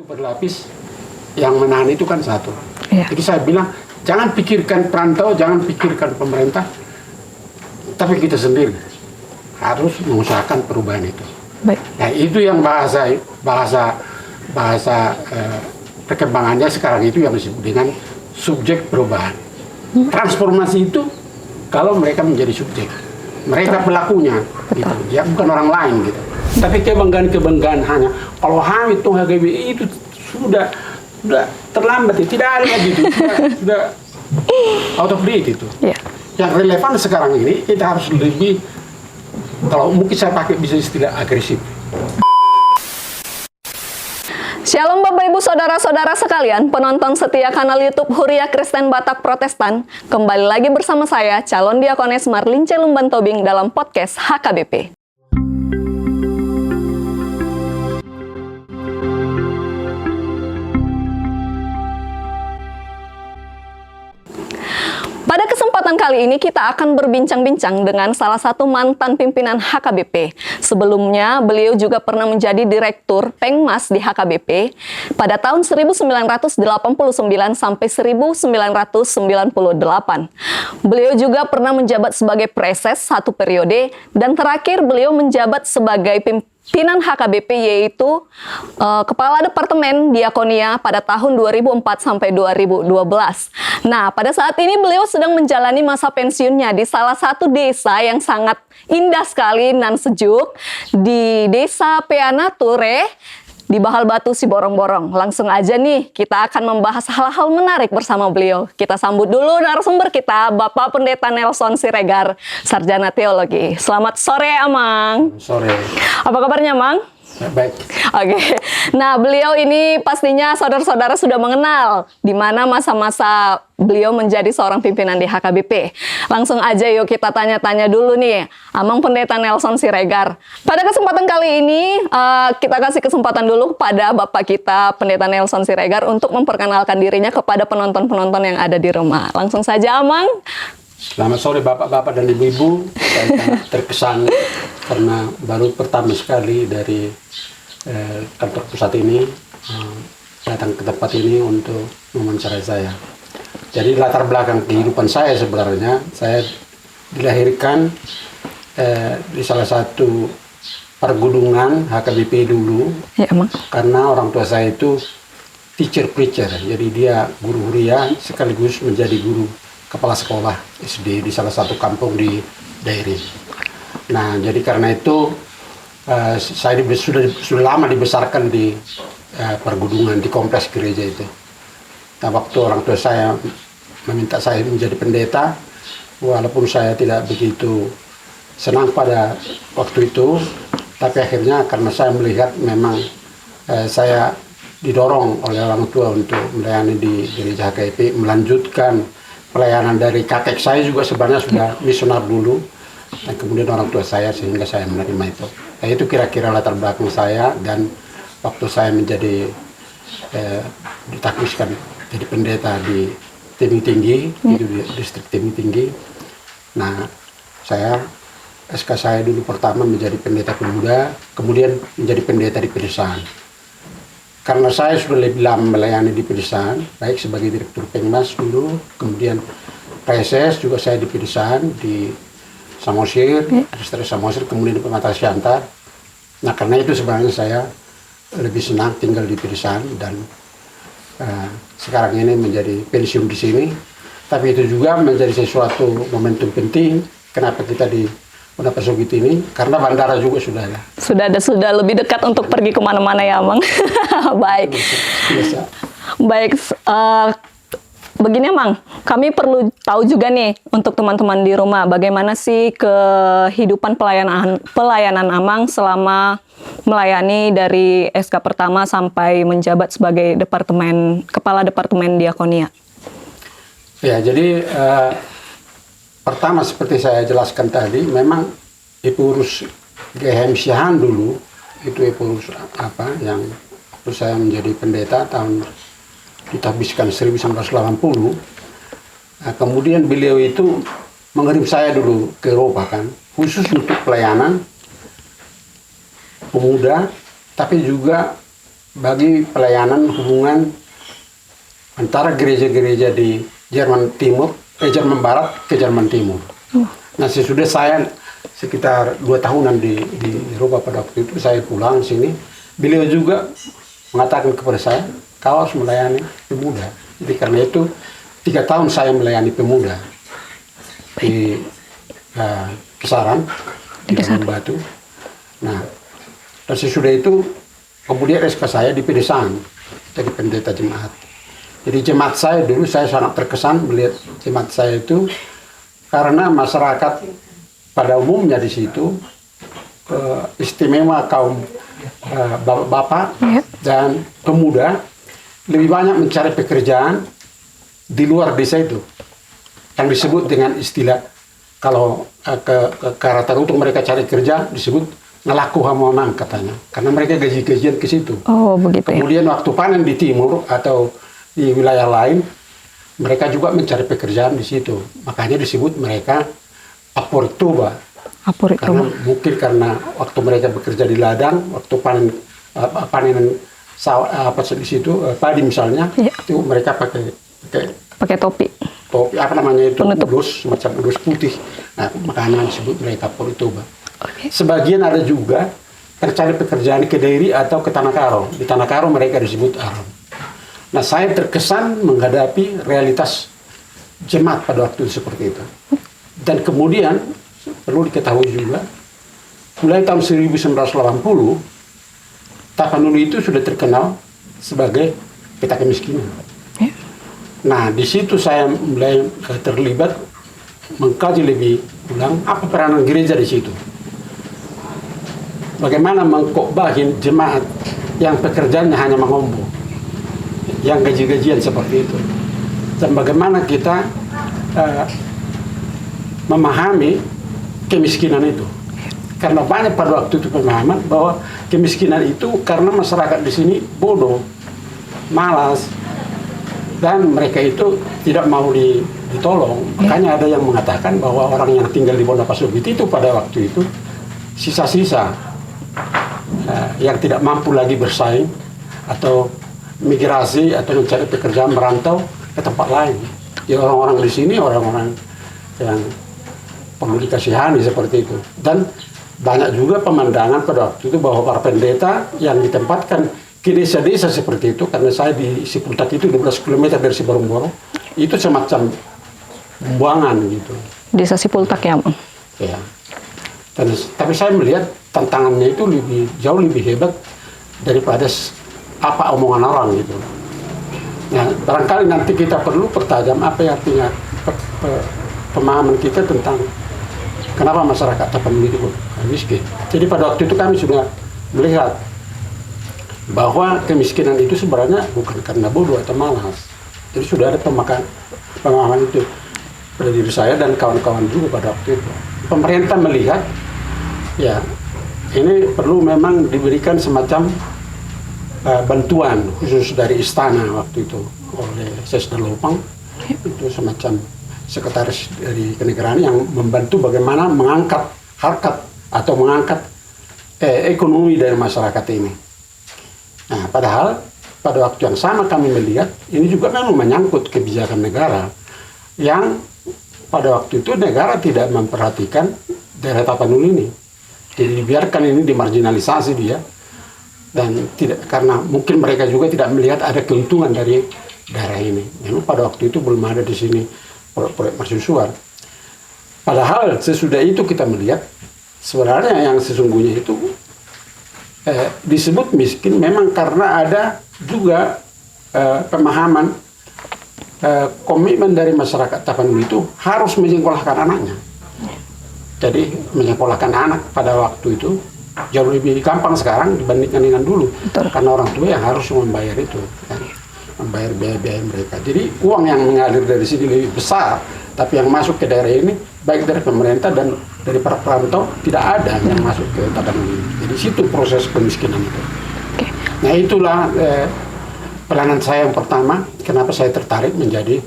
Itu berlapis, yang menahan itu kan satu. Ya. Jadi saya bilang, jangan pikirkan perantau, jangan pikirkan pemerintah, tapi kita sendiri harus mengusahakan perubahan itu. Baik. Nah itu yang bahasa perkembangannya sekarang itu yang disebut dengan subjek perubahan. Transformasi itu kalau mereka menjadi subjek, mereka pelakunya, gitu. Ya bukan orang lain gitu. Tapi kebanggaan hanya kalau Hamid tuh HGB itu sudah terlambat, ya. Tidak ada gitu, sudah out of date itu. Ya. Yang relevan sekarang ini kita harus lebih, kalau mungkin saya pakai bisa istilah agresif. Shalom Bapak Ibu Saudara-saudara sekalian, penonton setia kanal YouTube Huria Kristen Batak Protestan. Kembali lagi bersama saya, calon diakones Marlince Lumban Tobing dalam podcast HKBP. Pada kesempatan kali ini kita akan berbincang-bincang dengan salah satu mantan pimpinan HKBP. Sebelumnya, beliau juga pernah menjadi Direktur Pengmas di HKBP pada tahun 1989 sampai 1998. Beliau juga pernah menjabat sebagai Preses satu periode, dan terakhir beliau menjabat sebagai pimpinan HKBP yaitu Kepala Departemen Diakonia pada tahun 2004 sampai 2012. Nah, pada saat ini beliau sedang menjalani masa pensiunnya di salah satu desa yang sangat indah sekali dan sejuk di Desa Peanature di Bahal Batu, Siborong-Borong. Langsung aja nih, kita akan membahas hal-hal menarik bersama beliau. Kita sambut dulu narasumber kita, Bapak Pendeta Nelson Siregar, Sarjana Teologi. Selamat sore, Amang. Sore. Apa kabarnya, Mang? Baik. Oke. Nah, beliau ini pastinya saudara-saudara sudah mengenal di mana masa-masa beliau menjadi seorang pimpinan di HKBP. Langsung aja yuk kita tanya-tanya dulu nih, Amang Pendeta Nelson Siregar. Pada kesempatan kali ini, kita kasih kesempatan dulu pada Bapak kita, Pendeta Nelson Siregar, untuk memperkenalkan dirinya kepada penonton-penonton yang ada di rumah. Langsung saja, Amang. Selamat sore Bapak-Bapak dan Ibu-Ibu. Saya sangat terkesan karena baru pertama sekali dari kantor pusat ini datang ke tempat ini untuk mewawancarai saya. Jadi latar belakang kehidupan saya sebenarnya, saya dilahirkan di salah satu pergunungan HKBP dulu. Ya, Amang. Karena orang tua saya itu teacher preacher, jadi dia guru huria sekaligus menjadi guru kepala sekolah SD di salah satu kampung di Dairi. Nah, jadi karena itu saya sudah lama dibesarkan di pergunungan, di kompleks gereja itu. Nah, waktu orang tua saya meminta saya menjadi pendeta, walaupun saya tidak begitu senang pada waktu itu, tapi akhirnya karena saya melihat memang saya didorong oleh orang tua untuk melayani di gereja HKBP, melanjutkan pelayanan dari kakek saya juga sebenarnya sudah misionar dulu, dan kemudian orang tua saya, sehingga saya menerima itu. Nah, itu kira-kira latar belakang saya, dan waktu saya menjadi ditakluskan jadi pendeta di Tebing Tinggi, itu di distrik Tebing Tinggi. Nah, SK saya dulu pertama menjadi pendeta pemuda, kemudian menjadi pendeta di pedesaan. Karena saya sudah lebih lama melayani di pedesaan, baik sebagai Direktur Pengmas dulu, kemudian Preses juga saya di pedesaan, di Samosir, Distrik Samosir, kemudian di Pematang Siantar. Nah, karena itu sebenarnya saya lebih senang tinggal di pedesaan, dan sekarang ini menjadi pensiun di sini. Tapi itu juga menjadi sesuatu momentum penting, kenapa kita di Wonosobo ini, karena bandara juga sudah ada. Sudah lebih dekat untuk pergi kemana-mana ya, Amang. Baik. Biasa. Baik, begini Mang, kami perlu tahu juga nih untuk teman-teman di rumah, bagaimana sih kehidupan pelayanan Amang selama melayani dari SK pertama sampai menjabat sebagai Kepala Departemen Diakonia. Ya, jadi pertama seperti saya jelaskan tadi, memang Epurus Gehemsiahan dulu, itu Epurus yang waktu saya menjadi pendeta tahun ditabiskan 1980. Nah, kemudian beliau itu mengirim saya dulu ke Eropa kan, khusus untuk pelayanan pemuda, tapi juga bagi pelayanan hubungan antara gereja-gereja di Jerman Timur, Jerman Barat ke Jerman Timur. Nah, sesudah saya sekitar 2 tahunan di Eropa pada waktu itu, saya pulang sini, beliau juga mengatakan kepada saya, kau harus melayani pemuda. Jadi karena itu 3 tahun saya melayani pemuda di Kisaran, di Kampung Batu. Nah, dan sesudah itu kemudian SK saya di pedesaan jadi pendeta jemaat. Jadi jemaat saya dulu saya sangat terkesan melihat jemaat saya itu karena masyarakat pada umumnya di situ istimewa kaum bapak-bapak dan pemuda lebih banyak mencari pekerjaan di luar desa itu yang disebut dengan istilah kalau ke arah untuk mereka cari kerja disebut ngelaku hamonang katanya karena mereka gaji-gajian ke situ. Oh begitu. Kemudian waktu panen di timur atau di wilayah lain mereka juga mencari pekerjaan di situ. Makanya disebut mereka Aporituba. Karena mungkin karena waktu mereka bekerja di ladang, waktu panen apa di situ padi misalnya, itu mereka pakai topi apa namanya itu udus, semacam udus putih. Nah, makanya disebut mereka Aporituba. Sebagian ada juga tercari pekerjaan ke Dairi atau ke Tanah Karo. Di Tanah Karo mereka disebut Aram. Nah, saya terkesan menghadapi realitas jemaat pada waktu itu seperti itu. Dan kemudian, perlu diketahui juga, mulai tahun 1980, Tapanuli itu sudah terkenal sebagai peta kemiskinan. Nah, di situ saya mulai terlibat mengkaji lebih ulang apa peranan gereja di situ. Bagaimana mengkotbahin jemaat yang pekerjaannya hanya mengombong, yang gaji-gajian seperti itu, dan bagaimana kita memahami kemiskinan itu, karena banyak pada waktu itu pemahaman bahwa kemiskinan itu karena masyarakat di sini bodoh, malas, dan mereka itu tidak mau ditolong. Makanya ada yang mengatakan bahwa orang yang tinggal di Bonapasubit itu pada waktu itu sisa-sisa yang tidak mampu lagi bersaing atau migrasi atau mencari pekerjaan merantau ke tempat lain. Ya orang-orang di sini orang-orang yang perlu dikasihani seperti itu. Dan banyak juga pemandangan pada waktu itu bahwa para pendeta yang ditempatkan ke desa-desa seperti itu, karena saya di Sipultak itu 12 km dari Siborong-Borong, itu semacam pembuangan gitu. Desa Sipultak ya? Ya. Tapi saya melihat tantangannya itu jauh lebih hebat daripada apa omongan orang gitu. Nah, barangkali nanti kita perlu pertajam apa yang artinya pemahaman kita tentang kenapa masyarakat Tapanuli itu miskin. Jadi pada waktu itu kami sudah melihat bahwa kemiskinan itu sebenarnya bukan karena bodoh atau malas. Jadi sudah ada pemahaman itu pada diri saya dan kawan-kawan juga pada waktu itu. Pemerintah melihat ya ini perlu memang diberikan semacam bantuan khusus dari istana waktu itu oleh Sesda Lopang, itu semacam sekretaris dari kenegaraan yang membantu bagaimana mengangkat harkat atau mengangkat ekonomi dari masyarakat ini. Nah, padahal pada waktu yang sama kami melihat ini juga memang menyangkut kebijakan negara yang pada waktu itu negara tidak memperhatikan daerah Tapanuli ini. Jadi dibiarkan ini dimarginalisasi dia, dan tidak, karena mungkin mereka juga tidak melihat ada keuntungan dari daerah ini. Memang pada waktu itu belum ada di sini proyek mercusuar. Padahal sesudah itu kita melihat sebenarnya yang sesungguhnya itu disebut miskin memang karena ada juga pemahaman komitmen dari masyarakat Tapanuli itu harus menyekolahkan anaknya. Jadi menyekolahkan anak pada waktu itu jauh lebih gampang sekarang dibandingkan dengan dulu. Betul. Karena orang tua yang harus membayar itu, kan? Membayar biaya-biaya mereka. Jadi uang yang mengalir dari sini lebih besar, tapi yang masuk ke daerah ini baik dari pemerintah dan dari para perantau tidak ada yang masuk ke Tapanuli. Jadi situ proses kemiskinan itu. Nah itulah peranan saya yang pertama, kenapa saya tertarik menjadi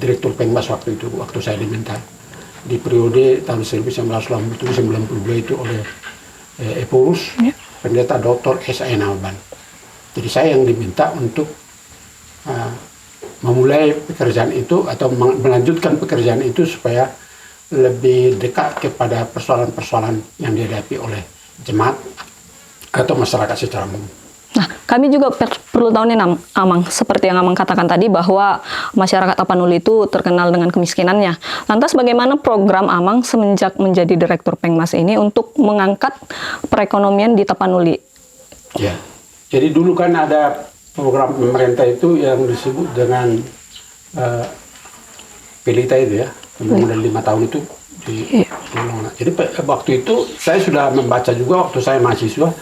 direktur Pengmas waktu itu, waktu saya diminta di periode tahun 1987-92 itu oleh Epurus, pendeta Dr. S.A. Nauban. Jadi saya yang diminta untuk memulai pekerjaan itu atau melanjutkan pekerjaan itu supaya lebih dekat kepada persoalan-persoalan yang dihadapi oleh jemaat atau masyarakat secara umum. Nah, kami juga perlu tahu nih, Amang, seperti yang Amang katakan tadi bahwa masyarakat Tapanuli itu terkenal dengan kemiskinannya. Lantas bagaimana program Amang semenjak menjadi Direktur Pengmas ini untuk mengangkat perekonomian di Tapanuli? Ya, jadi dulu kan ada program pemerintah itu yang disebut dengan Pelita itu ya, pembangunan 5 tahun itu Jadi waktu itu saya sudah membaca juga waktu saya mahasiswa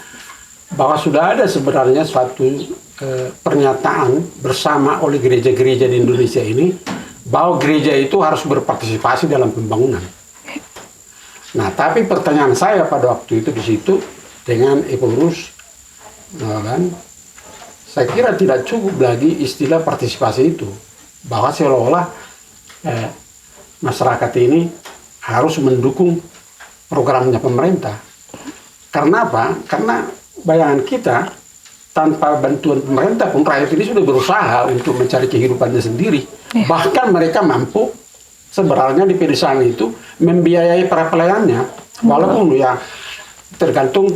bahwa sudah ada sebenarnya suatu pernyataan bersama oleh gereja-gereja di Indonesia ini bahwa gereja itu harus berpartisipasi dalam pembangunan. Nah, tapi pertanyaan saya pada waktu itu di situ dengan pengurus, kan, saya kira tidak cukup lagi istilah partisipasi itu, bahwa seolah-olah masyarakat ini harus mendukung programnya pemerintah. Karena apa? Karena bayangan kita, tanpa bantuan pemerintah pun rakyat ini sudah berusaha untuk mencari kehidupannya sendiri. Ya. Bahkan mereka mampu sebenarnya di pedesaan itu membiayai para pelayannya. Walaupun ya tergantung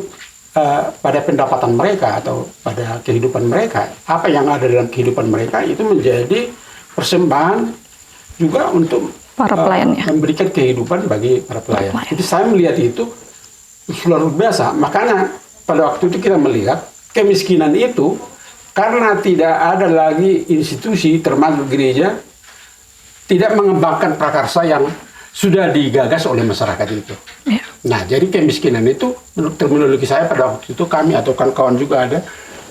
pada pendapatan mereka atau pada kehidupan mereka. Apa yang ada dalam kehidupan mereka itu menjadi persembahan juga untuk para pelayannya, memberikan kehidupan bagi para pelayan. Jadi saya melihat itu luar biasa. Makanya pada waktu itu kita melihat kemiskinan itu karena tidak ada lagi institusi termasuk gereja tidak mengembangkan prakarsa yang sudah digagas oleh masyarakat itu. Ya. Nah, jadi kemiskinan itu menurut terminologi saya pada waktu itu kami atau kawan-kawan juga ada,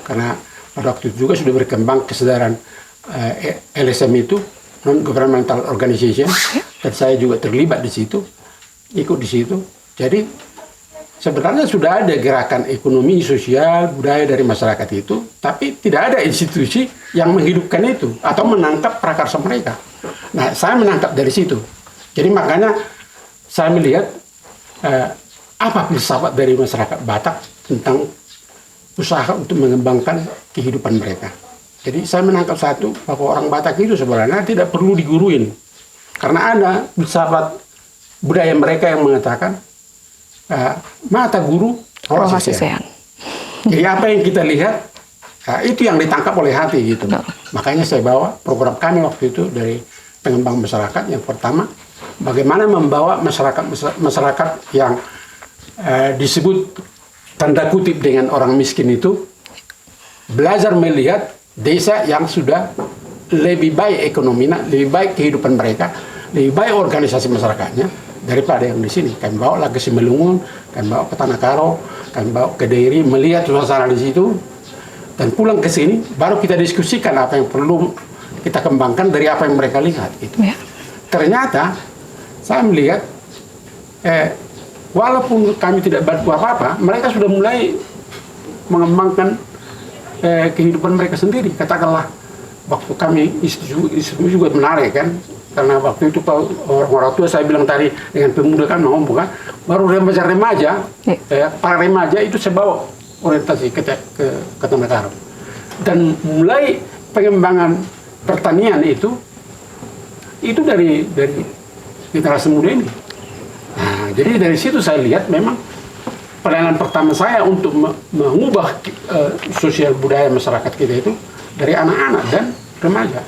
karena pada waktu itu juga sudah berkembang kesadaran LSM itu, non-governmental organization, dan saya juga terlibat di situ, ikut di situ. Jadi sebenarnya sudah ada gerakan ekonomi, sosial, budaya dari masyarakat itu, tapi tidak ada institusi yang menghidupkan itu atau menangkap prakarsa mereka. Nah, saya menangkap dari situ. Jadi makanya saya melihat apa filsafat dari masyarakat Batak tentang usaha untuk mengembangkan kehidupan mereka. Jadi saya menangkap satu, bahwa orang Batak itu sebenarnya tidak perlu diguruin. Karena ada filsafat budaya mereka yang mengatakan mata guru roh sisian. Jadi apa yang kita lihat itu yang ditangkap oleh hati gitu. Makanya saya bawa program kami waktu itu dari pengembang masyarakat. Yang pertama, bagaimana membawa masyarakat yang disebut tanda kutip dengan orang miskin itu belajar melihat desa yang sudah lebih baik ekonominya, lebih baik kehidupan mereka, lebih baik organisasi masyarakatnya daripada yang di sini. Kami bawa lagi ke Simalungun, kami bawa ke Tanah-Karo, kami bawa ke Dairi, melihat suasana di situ, dan pulang ke sini baru kita diskusikan apa yang perlu kita kembangkan dari apa yang mereka lihat. Gitu. Ya. Ternyata saya melihat walaupun kami tidak bantu apa-apa, mereka sudah mulai mengembangkan kehidupan mereka sendiri. Katakanlah waktu kami isu juga menarik kan, karena waktu itu orang tua saya bilang tadi dengan pemuda kan ngomong kan, baru remaja-remaja, para remaja itu saya bawa orientasi ke Tanah-Karo, dan mulai pengembangan pertanian itu dari generasi muda ini. Nah, jadi dari situ saya lihat memang pelayanan pertama saya untuk mengubah sosial budaya masyarakat kita itu dari anak-anak dan remaja.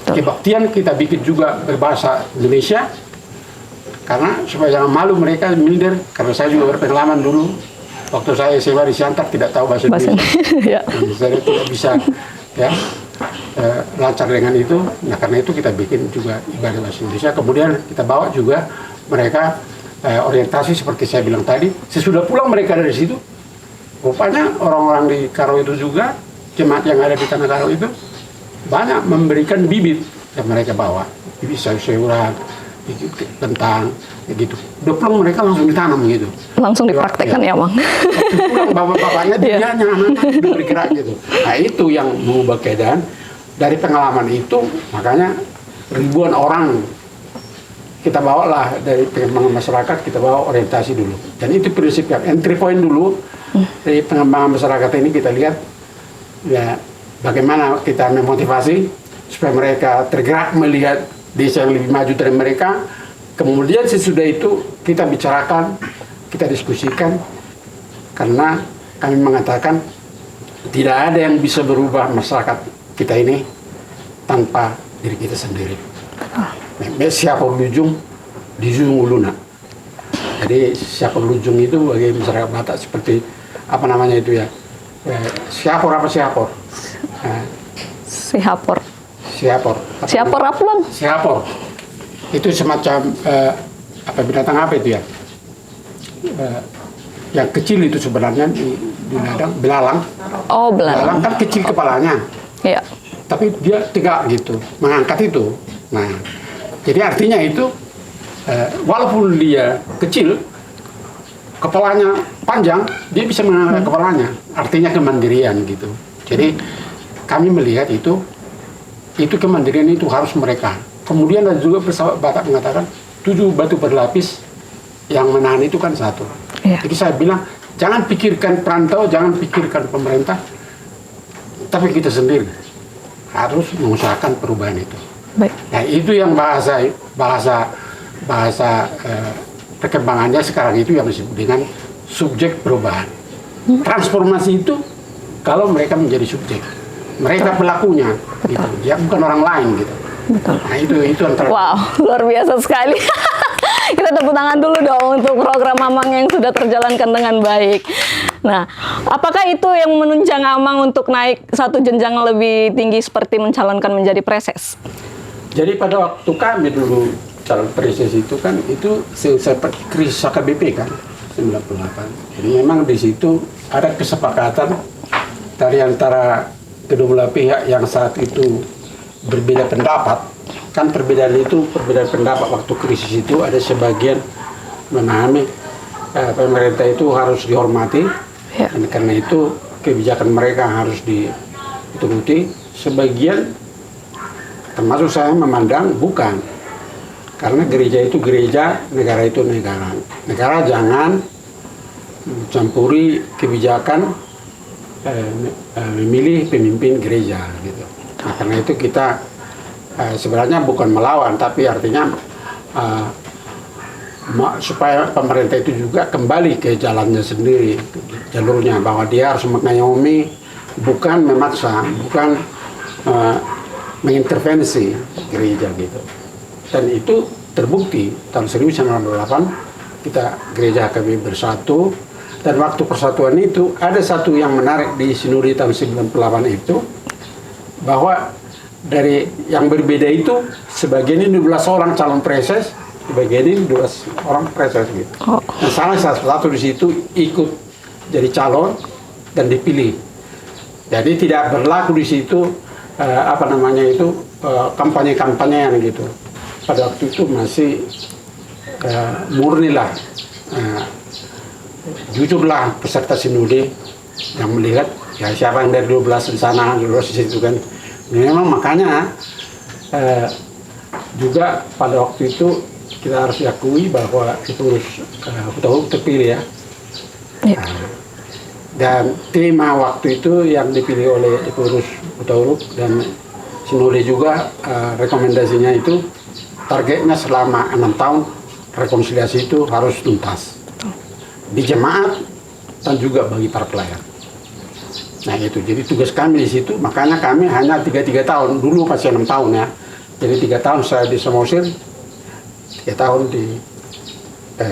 Kebaktian kita bikin juga berbahasa Indonesia, karena supaya jangan malu mereka minder, karena saya juga berpengalaman dulu waktu saya sewa di Siantar tidak tahu bahasa Indonesia. Saya tidak bisa ya lancar dengan itu. Nah, karena itu kita bikin juga ibadah bahasa Indonesia. Kemudian kita bawa juga mereka orientasi seperti saya bilang tadi. Sesudah pulang mereka dari situ, rupanya orang-orang di Karo itu juga, jemaat yang ada di Tanah Karo itu banyak memberikan bibit yang mereka bawa, bibit sayur-sayuran, bibit kentang, gitu. Udah pulang mereka langsung ditanam gitu. Langsung dipraktekkan ya, Bang. Waktu pulang bapak-bapaknya dianya anak-anak udah bergerak gitu. Nah, itu yang mengubah keadaan. Dari pengalaman itu, makanya ribuan orang kita bawa lah dari pengembangan masyarakat, kita bawa orientasi dulu. Dan itu prinsipnya, entry point dulu dari pengembangan masyarakat ini kita lihat ya bagaimana kita memotivasi supaya mereka tergerak melihat desa yang lebih maju dari mereka. Kemudian sesudah itu kita bicarakan, kita diskusikan, karena kami mengatakan tidak ada yang bisa berubah masyarakat kita ini tanpa diri kita sendiri. Siapa berujung di ujung uluna. Jadi siapa berujung itu bagi masyarakat Batak seperti apa namanya itu ya, siapor apa siapor? Sihapor. Siapor. Siapor apa bang? Siapor. Itu semacam apa binatang apa itu ya? Yang kecil itu sebenarnya di ladang, belalang. Oh belalang. Belalang kan kecil kepalanya. Iya. Tapi dia tegak gitu, mengangkat itu. Nah, jadi artinya itu walaupun dia kecil, kepalanya panjang, dia bisa mengangkat kepalanya. Artinya kemandirian gitu. Jadi kami melihat itu kemandirian itu harus mereka. Kemudian ada juga pesawat Batak mengatakan 7 batu berlapis yang menahan itu kan 1. Iya. Jadi saya bilang jangan pikirkan perantau, jangan pikirkan pemerintah, tapi kita sendiri harus mengusahakan perubahan itu. Baik. Nah itu yang bahasa perkembangannya sekarang itu yang disebut dengan subjek perubahan. Transformasi itu kalau mereka menjadi subjek, mereka pelakunya, gitu. Ya bukan orang lain gitu. Betul. Nah itu antara. Wow, luar biasa sekali. Kita tepuk tangan dulu dong untuk program Amang yang sudah terjalankan dengan baik. Nah, apakah itu yang menunjang Amang untuk naik satu jenjang lebih tinggi seperti mencalonkan menjadi preses? Jadi pada waktu kami dulu calon preses itu kan itu seperti krisis HKBP kan 98. Jadi memang di situ ada kesepakatan dari antara kedua belah pihak yang saat itu berbeda pendapat. Kan perbedaan pendapat waktu krisis itu ada sebagian memahami pemerintah itu harus dihormati, ya. Dan karena itu kebijakan mereka harus dituruti. Sebagian termasuk saya memandang bukan, karena gereja itu gereja, negara itu negara. Negara jangan mencampuri kebijakan memilih pemimpin gereja gitu. Nah, karena itu kita sebenarnya bukan melawan, tapi artinya supaya pemerintah itu juga kembali ke jalannya sendiri, jalurnya, bahwa dia harus mengayomi, bukan memaksa, bukan mengintervensi gereja gitu. Dan itu terbukti tahun 1998 kita gereja kami bersatu, dan waktu persatuan itu ada satu yang menarik di sinode tahun 98 itu, bahwa dari yang berbeda itu sebagian ini 12 orang calon preses, sebagian ini 12 orang preses gitu. Oh. Nah, salah satu di situ ikut jadi calon dan dipilih. Jadi tidak berlaku di situ kampanye-kampanyean gitu. Pada waktu itu masih murni lah, jujurlah peserta sinode yang melihat ya siapa yang dari 12 di sana, 12 di situ kan. Memang makanya juga pada waktu itu kita harus akui bahwa Epurus Hutauruk terpilih ya. Ya. Dan tema waktu itu yang dipilih oleh Epurus Hutauruk dan sinode juga rekomendasinya itu targetnya selama 6 tahun rekonsiliasi itu harus tuntas di jemaat dan juga bagi para pelayan. Nah itu, jadi tugas kami di situ, makanya kami hanya 3 tahun, dulu masih 6 tahun ya. Jadi 3 tahun saya di Samosir, 3 tahun di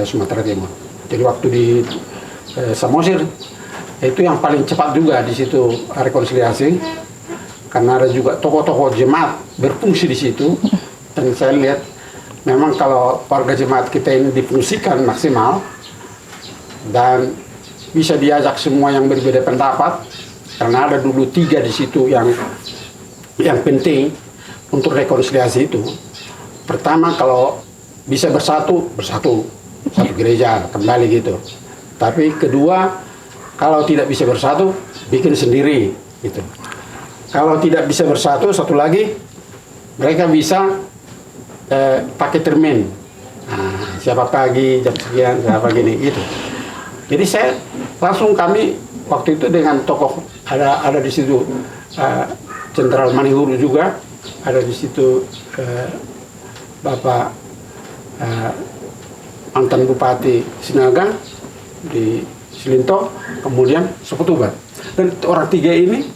Sumatera Timur. Jadi waktu di Samosir, itu yang paling cepat juga di situ rekonsiliasi, karena ada juga tokoh-tokoh jemaat berfungsi di situ. Dan saya lihat, memang kalau warga jemaat kita ini difungsikan maksimal, dan bisa diajak semua yang berbeda pendapat, karena ada dulu 3 di situ yang penting untuk rekonsiliasi itu. Pertama, kalau bisa bersatu satu gereja kembali gitu. Tapi kedua, kalau tidak bisa bersatu, bikin sendiri gitu. Kalau tidak bisa bersatu, satu lagi, mereka bisa pakai termin. Nah, siapa pagi jam sekian, siapa gini gitu. Jadi kami waktu itu dengan tokoh ada di situ Jenderal Manihuru juga, ada di situ Bapak mantan Bupati Sinaga di Silinto, kemudian Sokotuba. Dan orang tiga ini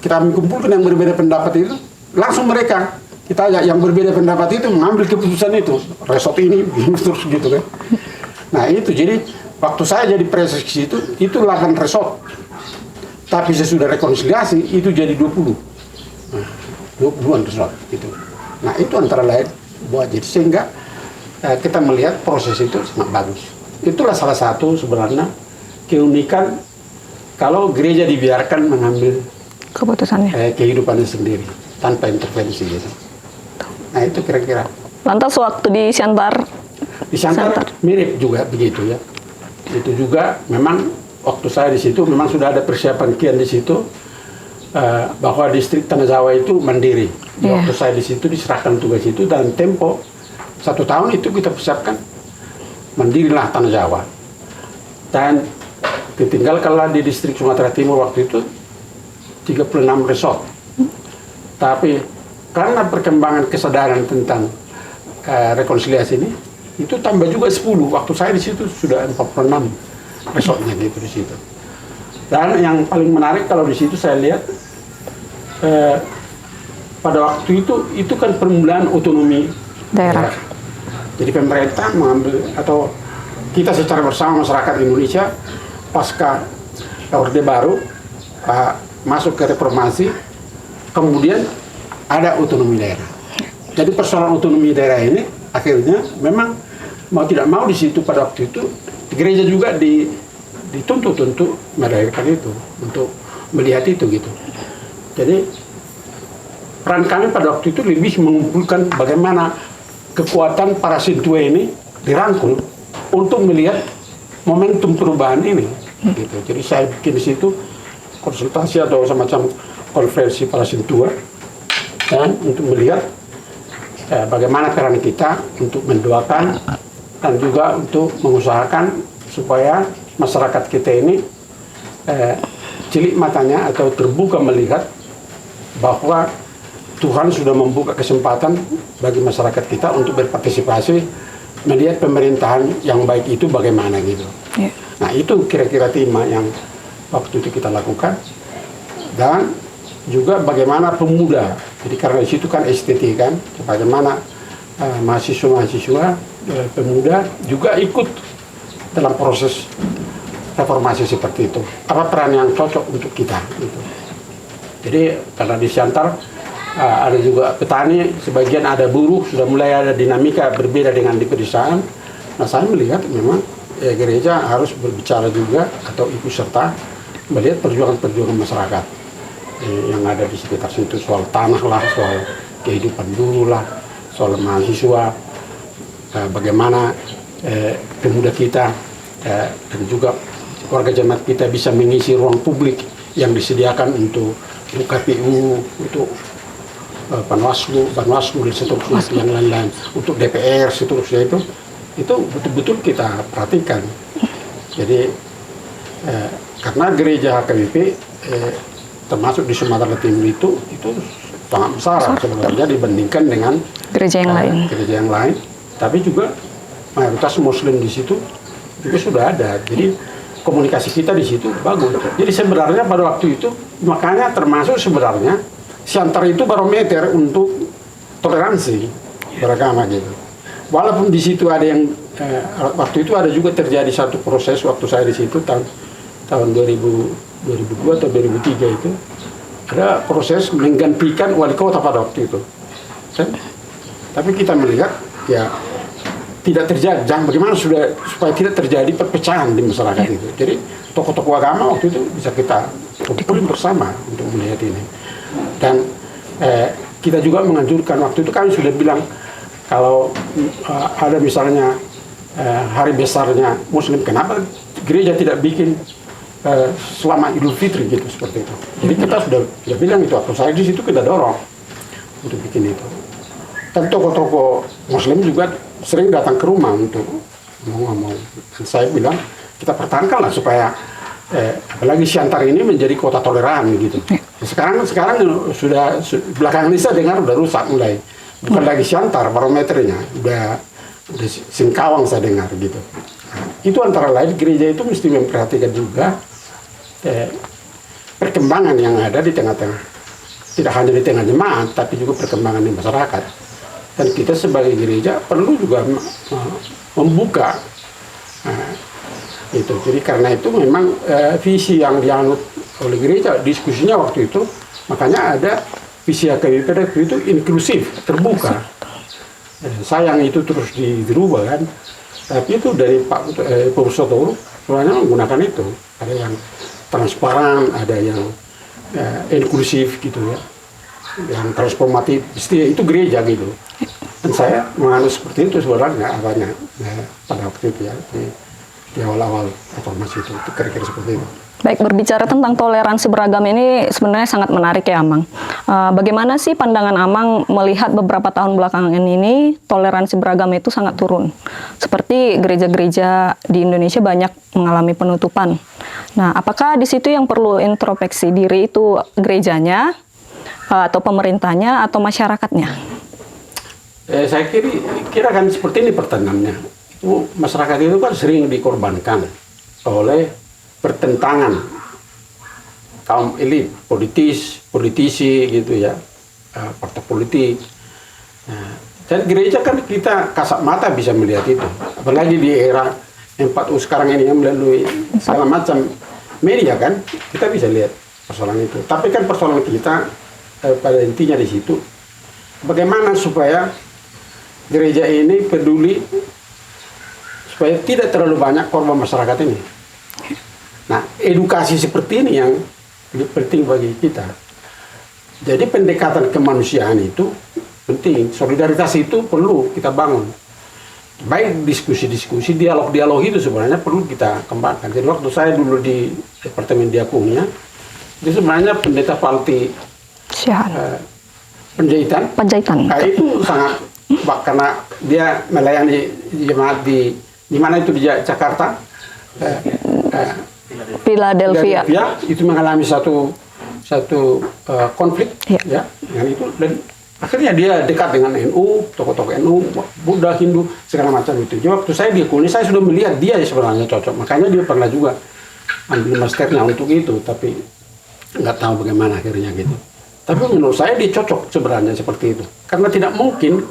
kita mengumpulkan yang berbeda pendapat itu, langsung mereka kita yang berbeda pendapat itu mengambil keputusan itu, resort ini terus gitu kan. Nah itu jadi waktu saya jadi presiden itu 8 resort, tapi sesudah rekonsiliasi itu jadi 20. Nah, 20-an resort gitu. Nah itu antara lain buat jadi sehingga kita melihat proses itu sangat bagus. Itulah salah satu sebenarnya keunikan kalau gereja dibiarkan mengambil Keputusannya. Kehidupannya sendiri tanpa intervensi gitu. Nah itu kira-kira. Lantas waktu di Siantar? Di Siantar mirip juga begitu ya. Itu juga memang waktu saya di situ memang sudah ada persiapan kian di situ bahwa distrik Tanah Jawa itu mandiri. Waktu saya di situ diserahkan tugas itu dalam tempo 1 tahun itu kita persiapkan mandirilah Tanah Jawa. Dan ditinggalkanlah di distrik Sumatera Timur waktu itu 36 resort. Tapi karena perkembangan kesadaran tentang rekonsiliasi ini, itu tambah juga 10. Waktu saya di situ sudah 46 resortnya gitu di situ. Dan yang paling menarik kalau di situ saya lihat pada waktu itu kan permulaan otonomi daerah. Jadi pemerintah mengambil atau kita secara bersama masyarakat Indonesia pasca Orde Baru masuk ke reformasi, kemudian ada otonomi daerah. Jadi persoalan otonomi daerah ini akhirnya memang mau tidak mau di situ pada waktu itu gereja juga dituntut untuk merayakan itu, untuk melihat itu gitu. Jadi peran kami pada waktu itu lebih mengumpulkan bagaimana kekuatan para sintua ini dirangkul untuk melihat momentum perubahan ini. Gitu. Jadi saya bikin di situ konsultasi atau semacam konferensi para sintua dan untuk melihat bagaimana peran kita untuk mendoakan dan juga untuk mengusahakan supaya masyarakat kita ini cilik matanya atau terbuka melihat bahwa Tuhan sudah membuka kesempatan bagi masyarakat kita untuk berpartisipasi melihat pemerintahan yang baik itu bagaimana gitu. Yeah. Nah itu kira-kira tema yang waktu itu kita lakukan. Dan juga bagaimana pemuda, jadi karena di situ kan STT kan, bagaimana mahasiswa-mahasiswa pemuda juga ikut dalam proses reformasi seperti itu. Apa peran yang cocok untuk kita gitu. Jadi karena di Siantar ada juga petani, sebagian ada buruh, sudah mulai ada dinamika berbeda dengan di pedesaan. Nah saya melihat memang gereja harus berbicara juga atau ikut serta melihat perjuangan-perjuangan masyarakat yang ada di sekitar situ, soal tanah lah, soal kehidupan buruh lah, soal mahasiswa, bagaimana pemuda kita dan juga warga jemaat kita bisa mengisi ruang publik yang disediakan untuk KPU, untuk Panwaslu dan seterusnya yang lain-lain, untuk DPR seterusnya itu betul-betul kita perhatikan. Jadi karena gereja HKBP termasuk di Sumatera Timur itu sangat besar sebenarnya dibandingkan dengan gereja yang lain. Tapi juga mayoritas Muslim di situ juga sudah ada. Jadi komunikasi kita di situ bagus. Jadi sebenarnya pada waktu itu makanya termasuk sebenarnya Siantar itu barometer untuk toleransi beragama gitu. Walaupun di situ ada yang waktu itu ada juga terjadi satu proses waktu saya di situ tahun 2002 atau 2003 itu ada proses menggantikan wali kota pada waktu itu. Tapi kita melihat ya tidak terjadi. Bagaimana supaya tidak terjadi perpecahan di masyarakat itu. Jadi tokoh-tokoh agama waktu itu bisa kita kumpulin bersama untuk melihat ini. Dan kita juga menganjurkan waktu itu kami sudah bilang kalau ada misalnya hari besarnya Muslim, kenapa gereja tidak bikin selama Idul Fitri gitu seperti itu. Jadi kita sudah bilang itu waktu saya di situ kita dorong untuk bikin itu. Dan tokoh-tokoh Muslim juga sering datang ke rumah untuk ngomong. Dan saya bilang kita pertahankanlah supaya apalagi Siantar ini menjadi kota toleran gitu. Sekarang sudah belakangan ini saya dengar udah rusak mulai. Bukan lagi Siantar barometernya, udah Singkawang saya dengar gitu. Nah, itu antara lain gereja itu mesti memperhatikan juga perkembangan yang ada di tengah-tengah, tidak hanya di tengah jemaat, tapi juga perkembangan di masyarakat. Dan kita sebagai gereja perlu juga membuka itu. Jadi karena itu memang visi yang dianut oleh gereja, diskusinya waktu itu, makanya ada visi HKBP itu inklusif, terbuka. Sayang itu terus dirubah kan, tapi itu dari Pak Purwosoto sebenarnya menggunakan itu, ada yang transparan, ada yang inklusif gitu ya, yang transformatif, itu gereja gitu. Dan saya menganut seperti itu sebenarnya awalnya pada waktu itu ya, di awal-awal reformasi itu kira-kira seperti itu. Baik, berbicara tentang toleransi beragam ini sebenarnya sangat menarik ya, Amang. Bagaimana sih pandangan Amang melihat beberapa tahun belakangan ini toleransi beragam itu sangat turun? Seperti gereja-gereja di Indonesia banyak mengalami penutupan. Nah, apakah di situ yang perlu introspeksi diri itu gerejanya, atau pemerintahnya, atau masyarakatnya? Saya kira kan seperti ini pertanyaannya. Masyarakat itu kan sering dikorbankan oleh pertentangan kaum elit, politisi gitu ya, partai politik. Nah, dan gereja kan kita kasat mata bisa melihat itu, apalagi di era 4U sekarang ini yang melalui segala macam media kan, kita bisa lihat persoalan itu. Tapi kan persoalan kita pada intinya di situ, bagaimana supaya gereja ini peduli supaya tidak terlalu banyak korban masyarakat ini. Nah, edukasi seperti ini yang penting bagi kita. Jadi pendekatan kemanusiaan itu penting, solidaritas itu perlu kita bangun. Baik diskusi-diskusi, dialog-dialog itu sebenarnya perlu kita kembangkan. Jadi waktu saya dulu di Departemen Diakonia, itu sebenarnya pendeta Palti Penjahitan. Nah, itu sangat, karena dia melayani jemaat di mana itu di Jakarta. Philadelphia itu mengalami satu konflik ya dengan itu, dan akhirnya dia dekat dengan NU, tokoh-tokoh NU, Buddha, Hindu, segala macam itu. Jadi waktu saya di Kuni, saya sudah melihat dia sebenarnya cocok, makanya dia pernah juga ambil masternya untuk itu, tapi nggak tahu bagaimana akhirnya gitu. Tapi menurut saya dia cocok sebenarnya seperti itu, karena tidak mungkin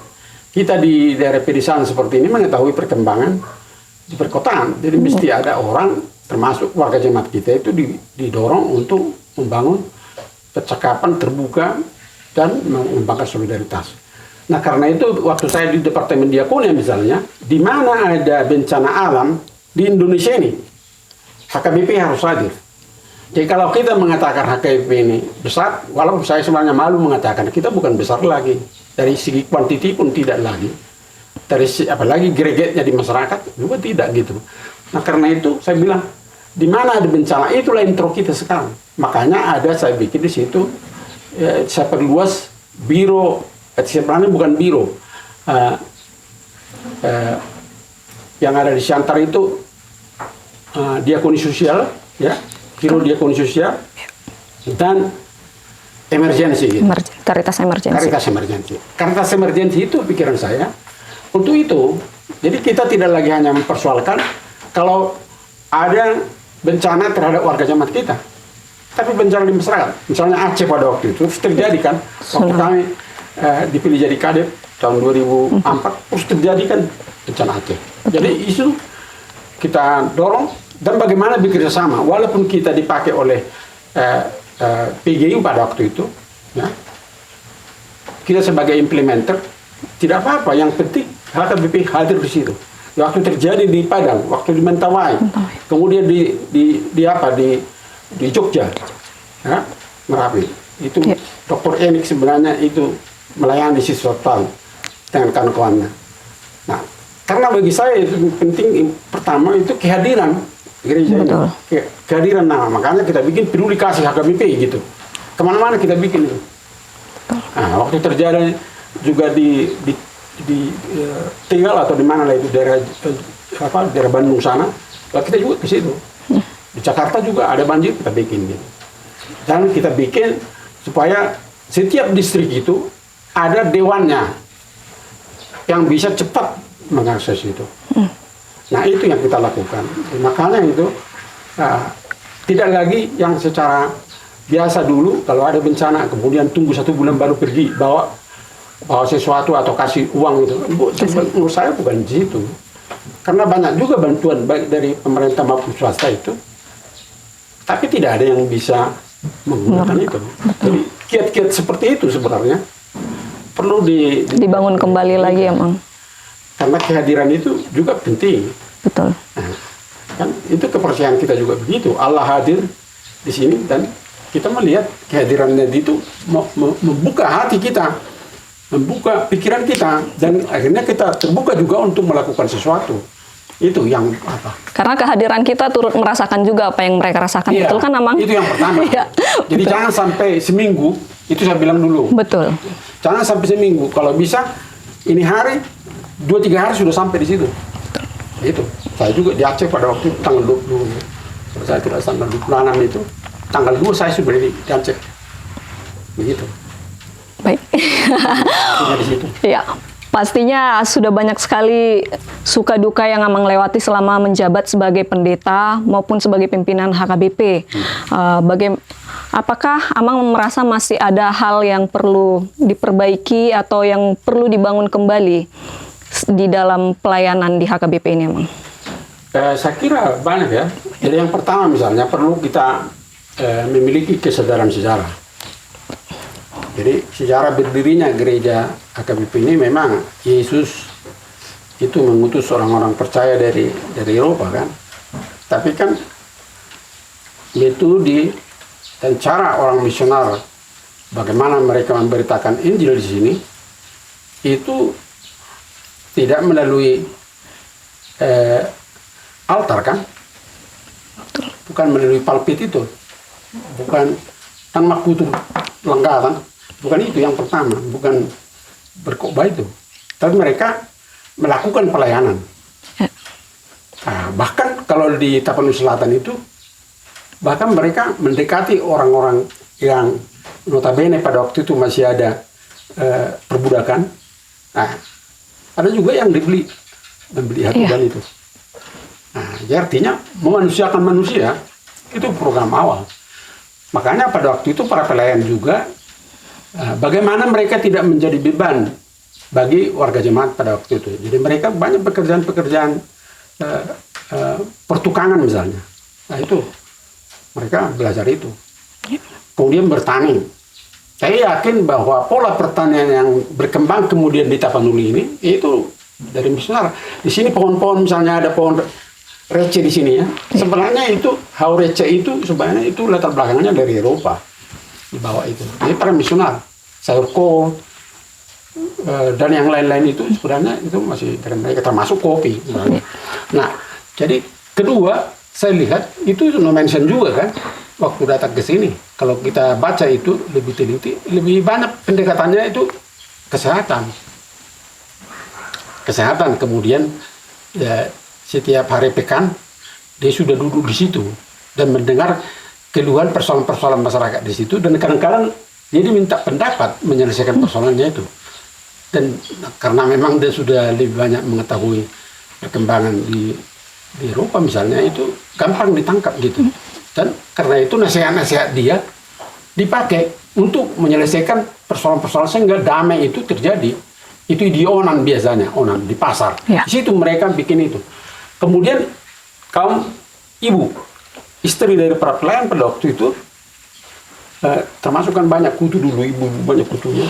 kita di daerah pedesaan seperti ini mengetahui perkembangan di perkotaan. Jadi mesti ada orang, termasuk warga jemaat kita itu didorong untuk membangun percakapan terbuka dan mengembangkan solidaritas. Nah, karena itu waktu saya di Departemen Diakonia misalnya, di mana ada bencana alam di Indonesia ini, HKBP harus hadir. Jadi kalau kita mengatakan HKBP ini besar, walaupun saya sebenarnya malu mengatakan kita bukan besar lagi, dari segi kuantiti pun tidak lagi, dari apalagi gregetnya di masyarakat juga tidak gitu. Nah, karena itu saya bilang, di mana ada bencana, itulah intro kita sekarang. Makanya ada saya bikin di situ, saya perluas biro, sebenarnya bukan biro, yang ada di Siantar itu diakoni sosial, ya, biro diakoni sosial dan emergensi. Gitu. Karitas emergensi. Karitas emergensi itu pikiran saya untuk itu. Jadi kita tidak lagi hanya mempersoalkan kalau ada bencana terhadap warga jemaat kita, tapi bencana di masyarakat. Misalnya Aceh pada waktu itu terus terjadi kan, waktu kami dipilih jadi kadep tahun 2004, terus terjadi kan bencana Aceh. Jadi isu kita dorong dan bagaimana bekerja sama, walaupun kita dipakai oleh PGU pada waktu itu, ya, kita sebagai implementer tidak apa-apa. Yang penting HKBP hadir di situ. Waktu terjadi di Padang, waktu di Mentawai, kemudian di Jogja, ya, Merapi. Itu Dr. Enik sebenarnya itu melayani siswa tahun dengan kawan-kawannya. Nah, karena bagi saya itu penting pertama itu kehadiran gereja ini, kehadiran nama. Makanya kita bikin peduli kasih HKBP gitu. Kemana-mana kita bikin itu. Nah, waktu terjadi juga di Tegal atau di mana lah itu daerah Bandung sana, kita juga ke situ Di Jakarta juga ada banjir, kita bikin gitu. Dan kita bikin supaya setiap distrik itu ada dewannya yang bisa cepat mengakses itu. Nah itu yang kita lakukan. Makanya itu tidak lagi yang secara biasa dulu kalau ada bencana kemudian tunggu 1 bulan baru pergi bawa sesuatu atau kasih uang itu. Menurut saya bukan di situ. Karena banyak juga bantuan baik dari pemerintah maupun swasta itu, tapi tidak ada yang bisa menggunakan itu. Jadi kiat-kiat seperti itu sebenarnya perlu dibangun kembali lagi emang. Karena kehadiran itu juga penting. Betul. Nah, kan itu kepercayaan kita juga begitu. Allah hadir di sini dan kita melihat kehadirannya itu membuka hati kita, membuka pikiran kita, dan akhirnya kita terbuka juga untuk melakukan sesuatu. Itu yang apa? Karena kehadiran kita turut merasakan juga apa yang mereka rasakan. Iya, betul kan, Amang? itu yang pertama. Iya, Jadi betul. jangan sampai seminggu, itu saya bilang dulu. Betul. Jangan sampai seminggu. Kalau bisa, ini hari, 2-3 hari sudah sampai di situ. Itu. Saya juga di Aceh pada waktu itu, tanggal 20. Kalau saya tidak salah, 26 itu. Tanggal 2 saya sudah di Aceh. Begitu. Baik. Artinya di situ. Iya. Pastinya sudah banyak sekali suka duka yang Amang lewati selama menjabat sebagai pendeta maupun sebagai pimpinan HKBP. Apakah Amang merasa masih ada hal yang perlu diperbaiki atau yang perlu dibangun kembali di dalam pelayanan di HKBP ini, Amang? Saya kira banyak ya. Jadi yang pertama misalnya perlu kita memiliki kesadaran sejarah. Jadi sejarah berdirinya gereja HKBP ini memang Yesus itu mengutus orang-orang percaya dari Eropa kan. Tapi kan metode dan cara orang misionar bagaimana mereka memberitakan Injil di sini itu tidak melalui altar kan, bukan melalui pulpit itu, bukan tanpa kutub lengkap. Bukan itu yang pertama, bukan berkhotbah itu. Tapi mereka melakukan pelayanan. Nah, bahkan kalau di Tapanuli Selatan itu, bahkan mereka mendekati orang-orang yang notabene pada waktu itu masih ada perbudakan. Nah, ada juga yang membeli hati itu. Nah, jadi artinya memanusiakan manusia itu program awal. Makanya pada waktu itu para pelayan juga bagaimana mereka tidak menjadi beban bagi warga jemaat pada waktu itu. Jadi mereka banyak pekerjaan-pekerjaan pertukangan misalnya. Nah itu mereka belajar itu. Kemudian bertani. Saya yakin bahwa pola pertanian yang berkembang kemudian di Tapanuli ini itu dari misalnya di sini pohon-pohon misalnya ada pohon receh di sini ya. Sebenarnya itu hau receh itu sebenarnya itu latar belakangnya dari Eropa. Di bawah itu. Jadi para misionar, sayur kol, dan yang lain-lain itu sebenarnya itu masih dari mereka termasuk kopi. Nah, jadi kedua saya lihat itu no mention juga kan waktu datang ke sini. Kalau kita baca itu lebih teliti, lebih banyak pendekatannya itu kesehatan. Kesehatan kemudian ya, setiap hari pekan dia sudah duduk di situ dan mendengar keluhan persoalan-persoalan masyarakat di situ, dan kadang-kadang dia diminta pendapat menyelesaikan persoalannya itu. Dan karena memang dia sudah lebih banyak mengetahui perkembangan di Eropa misalnya, itu gampang ditangkap gitu. Dan karena itu nasihat-nasihat dia dipakai untuk menyelesaikan persoalan-persoalan sehingga damai itu terjadi. Itu di Onan biasanya, Onan di pasar. Ya. Di situ mereka bikin itu. Kemudian kaum ibu, istri dari para pelayan pada waktu itu termasuk kan banyak kutu dulu, ibu banyak kutunya,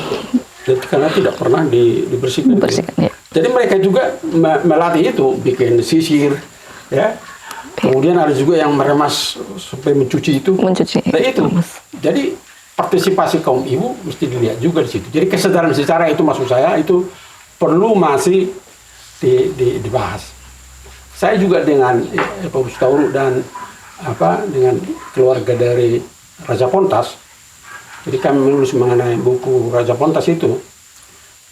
dan karena tidak pernah dibersihkan. Ya. Jadi mereka juga melatih itu, bikin sisir, ya. Kemudian ada juga yang meremas sampai mencuci itu. Nah itu. Jadi partisipasi kaum ibu mesti dilihat juga di situ. Jadi kesadaran secara itu maksud saya itu perlu masih dibahas. Saya juga dengan Pak Bustauru dan dengan keluarga dari Raja Pontas, jadi kami menulis mengenai buku Raja Pontas itu.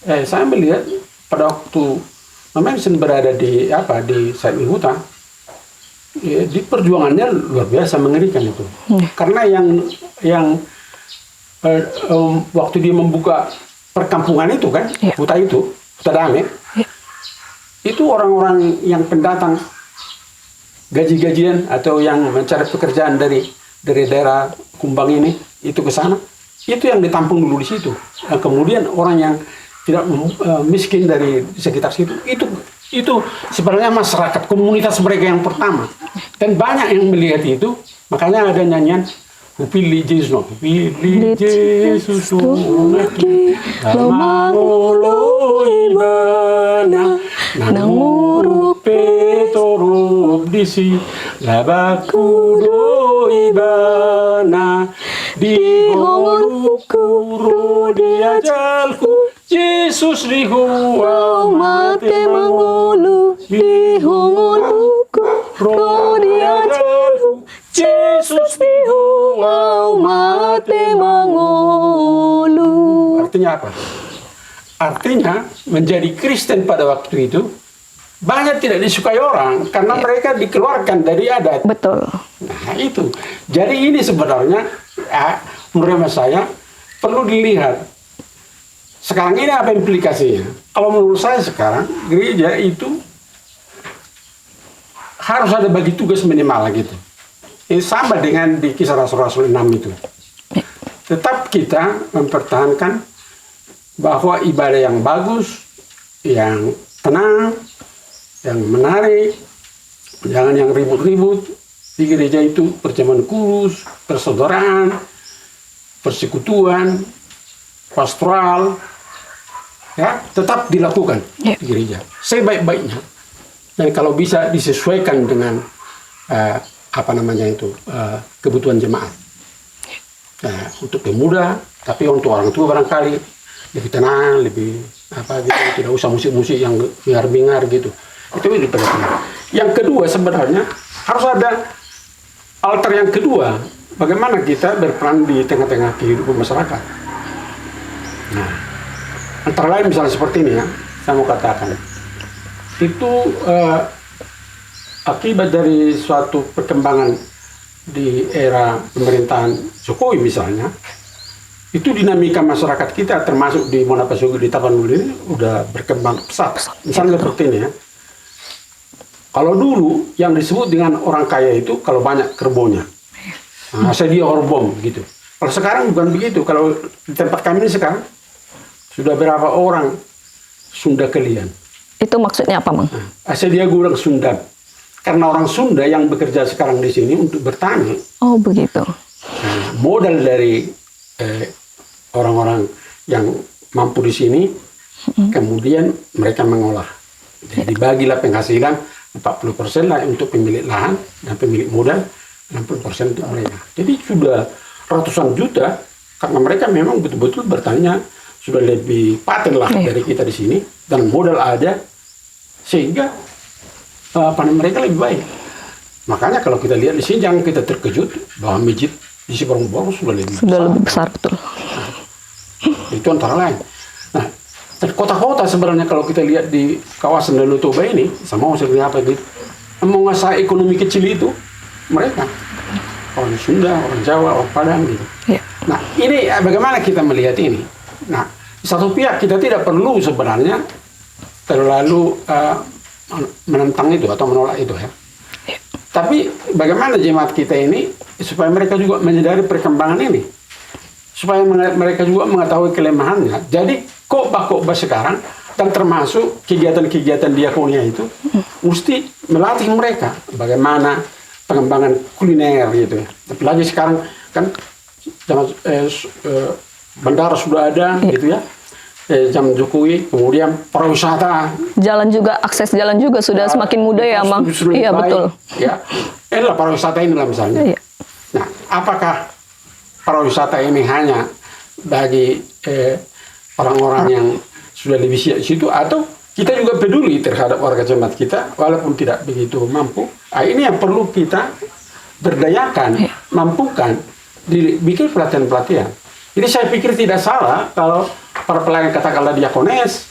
Saya melihat pada waktu Memensen berada di Said Huta, di perjuangannya luar biasa mengerikan itu. Karena yang waktu dia membuka perkampungan itu kan, huta damai, itu orang-orang yang pendatang gaji-gajian atau yang mencari pekerjaan dari daerah Kumbang ini itu ke sana, itu yang ditampung dulu di situ. Nah, kemudian orang yang tidak miskin dari sekitar situ itu sebenarnya masyarakat komunitas mereka yang pertama, dan banyak yang melihat itu. Makanya ada nyanyian Pilih Yesus, pilih Yesus, mangolo ibana, nanguru petorup disi, labakudo ibana, di hongkuro diajalku, Yesus di huwa mate mangulu di hongoluku ro diajalku Yesus di huwa mate mangulu. Artinya apa? Artinya menjadi Kristen pada waktu itu banyak tidak disukai orang karena mereka dikeluarkan dari adat. Betul. Nah itu. Jadi ini sebenarnya menurut saya perlu dilihat. Sekarang ini apa implikasinya? Kalau menurut saya sekarang gereja itu harus ada bagi tugas minimal gitu. Ini sama dengan di Kisah Rasul-Rasul 6 itu. Tetap kita mempertahankan bahwa ibadah yang bagus, yang tenang, yang menarik, jangan yang ribut-ribut. Di gereja itu perjamuan kudus, persaudaraan, persekutuan, pastoral, ya tetap dilakukan di gereja sebaik-baiknya, dan kalau bisa disesuaikan dengan kebutuhan jemaat. Untuk pemuda, tapi untuk orang tua barangkali lebih tenang, lebih gitu, tidak usah musik-musik yang bingar-bingar gitu. Itu lebih penting. Yang kedua sebenarnya harus ada altar yang kedua. Bagaimana kita berperan di tengah-tengah kehidupan masyarakat. Nah, antara lain misalnya seperti ini ya, saya mau katakan. Itu akibat dari suatu perkembangan di era pemerintahan Jokowi misalnya, itu dinamika masyarakat kita termasuk di Monapasugi di Tapanuli ini udah berkembang pesat. Misalnya seperti ini ya. Kalau dulu yang disebut dengan orang kaya itu kalau banyak kerbonya, sedia orbom gitu. Kalau sekarang bukan begitu. Kalau di tempat kami ini sekarang sudah berapa orang Sunda kalian? Itu maksudnya apa, Mang? Sedia gudang Sunda. Karena orang Sunda yang bekerja sekarang di sini untuk bertani. Oh begitu. Modal dari orang-orang yang mampu di sini, kemudian mereka mengolah. Jadi dibagilah penghasilan 40% lah untuk pemilik lahan dan pemilik modal, 60% untuk mereka. Jadi sudah ratusan juta karena mereka memang betul-betul bertanya sudah lebih paten lah dari kita di sini dan modal ada sehingga panen mereka lebih baik. Makanya kalau kita lihat di sini jangan kita terkejut bahwa masjid di Siborong sudah lebih besar. Betul. Nah, itu antara lain. Nah, kota-kota sebenarnya kalau kita lihat di kawasan Danau Toba ini sama seperti apa gitu, menguasai ekonomi kecil itu mereka orang Sunda, orang Jawa, orang Padang gitu. Ya. Nah, ini bagaimana kita melihat ini? Nah, di satu pihak kita tidak perlu sebenarnya terlalu menentang itu atau menolak itu ya. Tapi bagaimana jemaat kita ini supaya mereka juga menyadari perkembangan ini, supaya mereka juga mengetahui kelemahannya. Jadi khotbah sekarang dan termasuk kegiatan-kegiatan diakonia itu mesti melatih mereka bagaimana pengembangan kuliner gitu ya. Apalagi sekarang kan bandara sudah ada gitu ya. Zaman Jokowi, kemudian pariwisata. Akses jalan juga sudah semakin mudah ya, Mang. Iya, betul. Ya, inilah pariwisata inilah misalnya. Iya. Nah, apakah pariwisata ini hanya bagi orang-orang yang sudah lebih siap situ atau kita juga peduli terhadap warga jemaat kita walaupun tidak begitu mampu? Ini yang perlu kita berdayakan, mampukan, dibikin pelatihan-pelatihan. Jadi saya pikir tidak salah kalau para pelayan katakanlah diakones,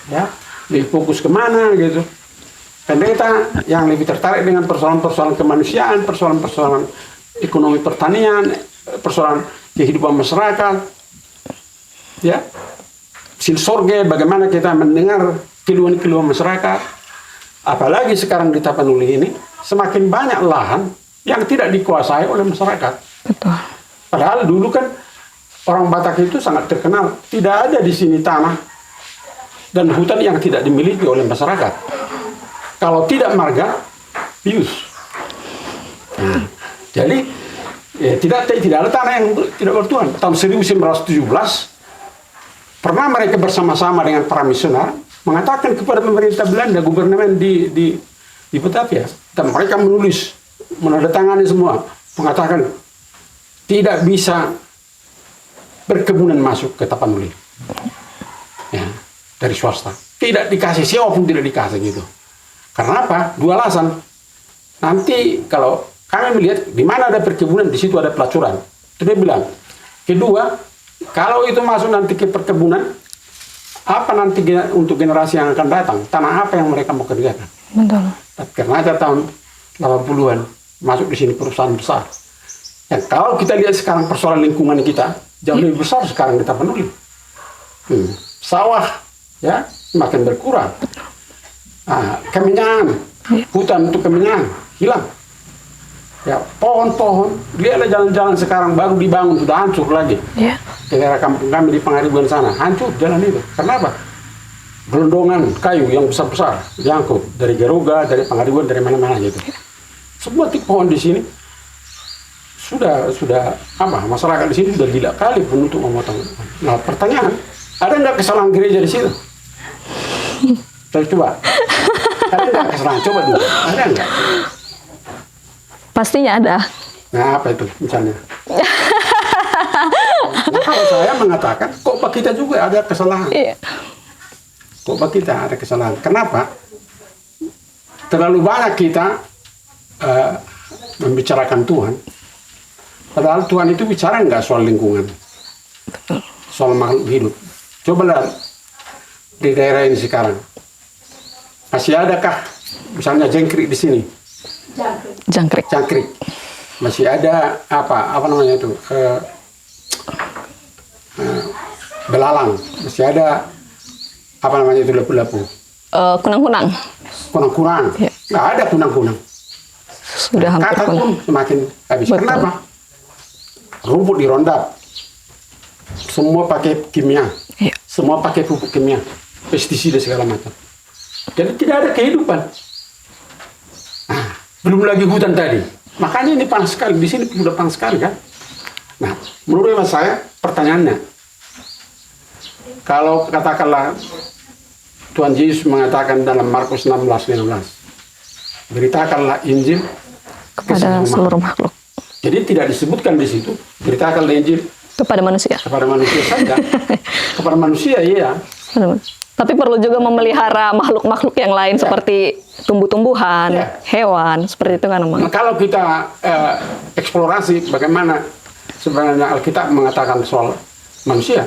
ya, difokus kemana gitu. pendeta yang lebih tertarik dengan persoalan-persoalan kemanusiaan, persoalan-persoalan ekonomi pertanian, persoalan kehidupan masyarakat, ya, silsorge, bagaimana kita mendengar keluhan-keluhan masyarakat. Apalagi sekarang di Tapanuli ini semakin banyak lahan yang tidak dikuasai oleh masyarakat. Betul. Padahal dulu kan orang Batak itu sangat terkenal, tidak ada di sini tanah dan hutan yang tidak dimiliki oleh masyarakat. Kalau tidak marga, pius. Nah, jadi tidak ada tanah yang tidak bertuan. Tahun 1917 pernah mereka bersama-sama dengan para misioner mengatakan kepada pemerintah Belanda, gubernur di Batavia, dan mereka menulis, menandatangani semua, mengatakan tidak bisa berkebunan masuk ke Tapanuli, ya, dari swasta. Tidak dikasih, sewa pun tidak dikasih gitu. Karena apa? Dua alasan. Nanti kalau kami melihat di mana ada perkebunan, di situ ada pelacuran. Itu dia bilang. Kedua, kalau itu masuk nanti ke perkebunan, apa nanti untuk generasi yang akan datang? Tanah apa yang mereka mau kerjakan? Betul. Karena ada tahun 80-an masuk di sini perusahaan besar. Dan kalau kita lihat sekarang persoalan lingkungan kita jauh lebih besar sekarang kita penuhi. Sawah ya makin berkurang. Kemenyan, hutan untuk kemenyan hilang. Ya, pohon-pohon, lihatlah jalan-jalan sekarang baru dibangun sudah hancur lagi. Ya. Daerah kampung kami di Pangaribuan sana hancur jalan itu. Kenapa? Gelondongan kayu yang besar-besar diangkut dari Garuga, dari Pangaribuan, dari mana-mana gitu. Semua pohon di sini sudah apa? Masyarakat di sini sudah gila kali pun untuk memotong. Nah, pertanyaan, ada nggak kesalahan gereja di situ? Coba. Ada nggak kesalahan? Coba dulu. Ada nggak? Pastinya ada. Nah, apa itu misalnya? Nah, kalau saya mengatakan, kok Pak kita juga ada kesalahan. Iya. Kok Pak kita ada kesalahan. Kenapa? Terlalu banyak kita membicarakan Tuhan. Padahal Tuhan itu bicara nggak soal lingkungan. Soal makhluk hidup. Coba lihat di daerah ini sekarang. Masih adakah misalnya jangkrik di sini? Jangkrik. Jangkrik. Masih ada apa namanya itu? Belalang. Masih ada apa namanya itu lapu-lapu? Kunang-kunang. Kunang-kunang. Ya. Nggak ada kunang-kunang. Sudah hampir Kata punah. pun semakin habis. Betul. Kenapa? Rumput dirondap. Semua pakai kimia. Iya. Semua pakai pupuk kimia. Pestisida segala macam. Jadi tidak ada kehidupan. Nah, belum lagi hutan tadi. Makanya ini panas sekali. Di sini sudah panas sekali kan. Nah, menurut saya pertanyaannya, kalau katakanlah Tuhan Yesus mengatakan dalam Markus 16:15, beritakanlah Injil Kepada seluruh makhluk. Jadi tidak disebutkan di situ beritakanlah Injil Kepada manusia. kepada manusia saja. Kepada manusia iya. Tapi perlu juga memelihara makhluk-makhluk yang lain seperti tumbuh-tumbuhan, Ya. hewan, seperti itu kan, Nah, Mang? kalau kita eksplorasi bagaimana sebenarnya Alkitab mengatakan soal manusia.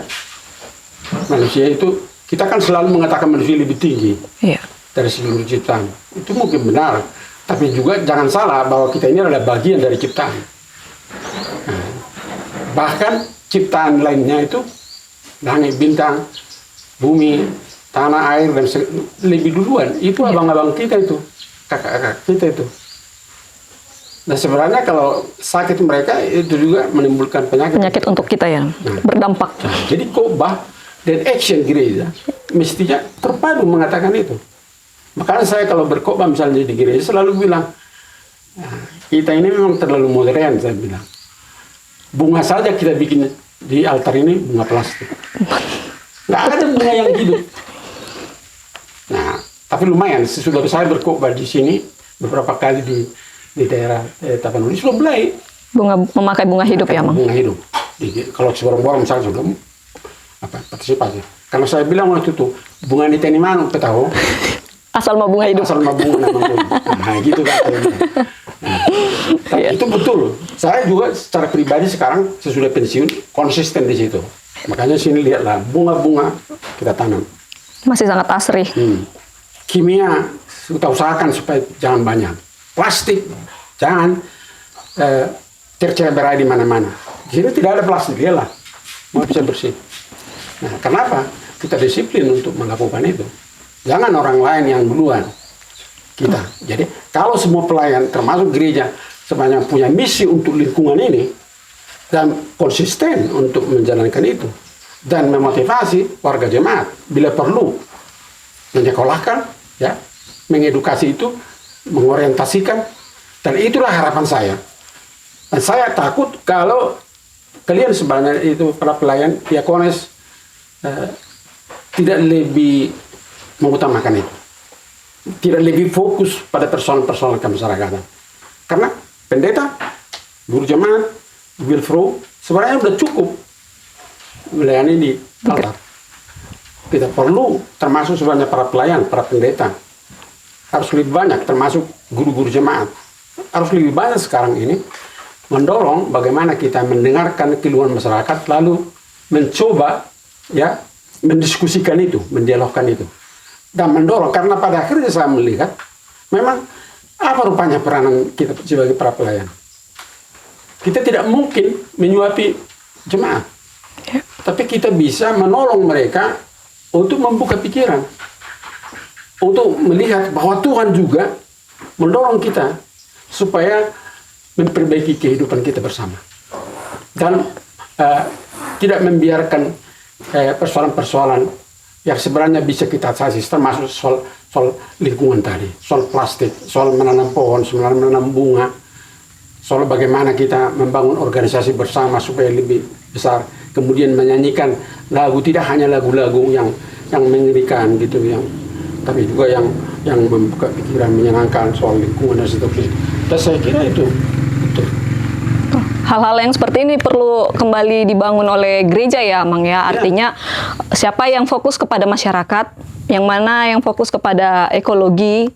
Manusia itu, kita kan selalu mengatakan manusia lebih tinggi Iya. dari seluruh ciptaan. Itu mungkin benar. Tapi juga jangan salah bahwa kita ini adalah bagian dari ciptaan. Nah, bahkan ciptaan lainnya itu, langit, bintang, bumi, tanah, air, dan lebih duluan. Itu abang-abang kita itu, kakak-kakak kita itu. Nah sebenarnya kalau sakit mereka itu juga menimbulkan penyakit. Penyakit untuk kita ya, berdampak. Nah, jadi khotbah dan action gereja mestinya terpadu mengatakan itu. Makanya saya kalau berkhotbah misalnya di gereja selalu bilang, nah, kita ini memang terlalu modern, saya bilang. Bunga saja kita bikin di altar ini bunga plastik. Nggak ada bunga yang hidup. Nah, tapi lumayan. Sesudah saya berkhotbah di sini beberapa kali di daerah Tapanuli sudah mulai Memakai bunga hidup ya, Mang? bunga hidup. Kalau seorang misalnya sudah partisipasi. Karena saya bilang waktu itu bunga ini tani mana tahu? Asal mau bunga hidup. Asal mau bunga nama bunga. Nah, gitu kan. Tapi itu betul. Saya juga secara pribadi sekarang sesudah pensiun konsisten di situ. Makanya sini lihatlah bunga-bunga kita tanam. Masih sangat asri. Kimia kita usahakan supaya jangan banyak. Plastik jangan tercerai di mana-mana. Di sini tidak ada plastik, iyalah mau bisa bersih. Nah, kenapa kita disiplin untuk melakukan itu? Jangan orang lain yang duluan kita. Jadi kalau semua pelayan termasuk gereja sebanyak punya misi untuk lingkungan ini dan konsisten untuk menjalankan itu dan memotivasi warga jemaat bila perlu menyekolahkan, ya, mengedukasi itu, mengorientasikan, dan itulah harapan saya. Dan saya takut kalau kalian sebenarnya itu para pelayan diakonis tidak lebih mengutamakan itu, tidak lebih fokus pada persoalan-persoalan kemasyarakatan. Karena pendeta, guru jemaat, Wilfro sebenarnya sudah cukup melayani di altar. Kita perlu termasuk sebenarnya para pelayan, para pendeta harus lebih banyak, termasuk guru-guru jemaat harus lebih banyak sekarang ini mendorong bagaimana kita mendengarkan keluhan masyarakat lalu mencoba, ya, mendiskusikan itu, mendialogkan itu dan mendorong, karena pada akhirnya saya melihat memang apa rupanya peranan kita sebagai para pelayan. Kita tidak mungkin menyuapi jemaat, tapi kita bisa menolong mereka untuk membuka pikiran, untuk melihat bahwa Tuhan juga mendorong kita supaya memperbaiki kehidupan kita bersama dan tidak membiarkan persoalan-persoalan yang sebenarnya bisa kita atasi, termasuk soal lingkungan tadi, soal plastik, soal menanam pohon, soal menanam bunga, soal bagaimana kita membangun organisasi bersama supaya lebih besar, kemudian menyanyikan lagu, tidak hanya lagu-lagu yang mengerikan gitu, tapi juga yang membuka pikiran, menyenangkan soal lingkungan dan seterusnya. Dan saya kira itu betul. Hal-hal yang seperti ini perlu kembali dibangun oleh gereja ya, Mang ya. Artinya siapa yang fokus kepada masyarakat, yang mana yang fokus kepada ekologi,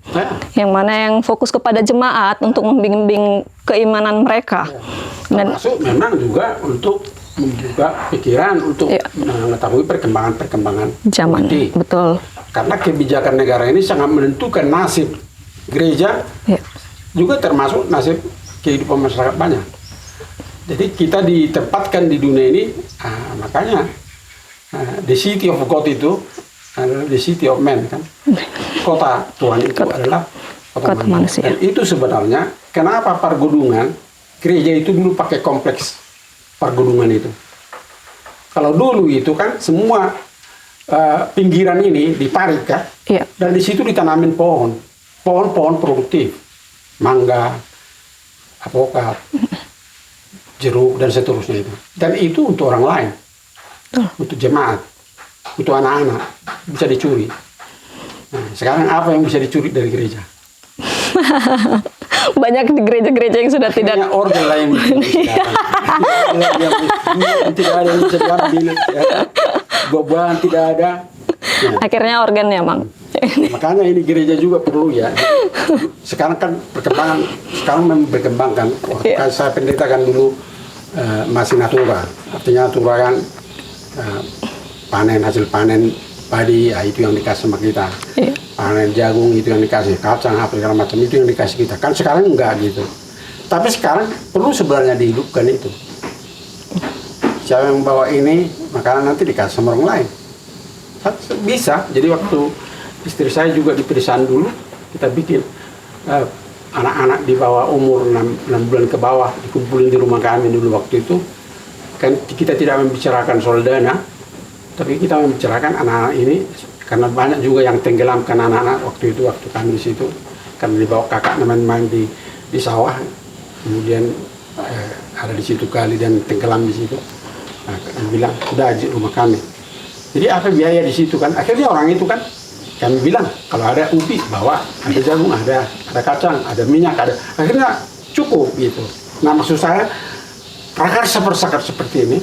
yang mana yang fokus kepada jemaat untuk membimbing keimanan mereka. Dan termasuk memang juga untuk membuka pikiran untuk mengetahui perkembangan zaman. politik. Betul. Karena kebijakan negara ini sangat menentukan nasib gereja, juga termasuk nasib kehidupan masyarakat banyak. Jadi kita ditempatkan di dunia ini, makanya the city of God itu adalah the city of man, kan? Kota Tuhan itu adalah kota manusia. Dan itu sebenarnya kenapa pergunungan gereja itu dulu pakai kompleks pergunungan itu. Kalau dulu itu kan semua pinggiran ini diparit kan, dan di situ ditanamin pohon-pohon produktif, mangga, apokat, jeruk dan seterusnya itu. Dan itu untuk orang lain, untuk jemaat, untuk anak-anak bisa dicuri. Nah, sekarang apa yang bisa dicuri dari gereja? Banyak di gereja-gereja yang sudah tidak. Organ lain tidak ada yang bisa diambil, beban tidak ada. Nah, akhirnya organnya, Mang. Makanya ini gereja juga perlu ya. Sekarang kan memang berkembang kan. Waktu saya pendeta kan dulu masih natura. Artinya natura kan hasil panen padi, itu yang dikasih sama kita. Panen jagung itu yang dikasih, kacang apa segala macam itu yang dikasih kita. Kan sekarang enggak gitu. Tapi sekarang perlu sebenarnya dihidupkan itu. Siapa yang membawa ini, makanan nanti dikasih sama orang lain. Bisa. Jadi waktu istri saya juga di pedesaan dulu, kita bikin anak-anak di bawah umur 6 bulan ke bawah dikumpulin di rumah kami dulu waktu itu. Kan kita tidak membicarakan soal dana, tapi kita membicarakan anak-anak ini karena banyak juga yang tenggelamkan anak-anak waktu kami di situ, karena dibawa kakak main-main di sawah, kemudian ada di situ kali dan tenggelam di situ. Nah, kami bilang sudah aja rumah kami. Jadi apa biaya di situ kan? Akhirnya orang itu kan kami bilang kalau ada ubi bawa, ada jagung, ada kacang, ada minyak, ada. Akhirnya cukup gitu. Nah maksud saya prakarsa seperti ini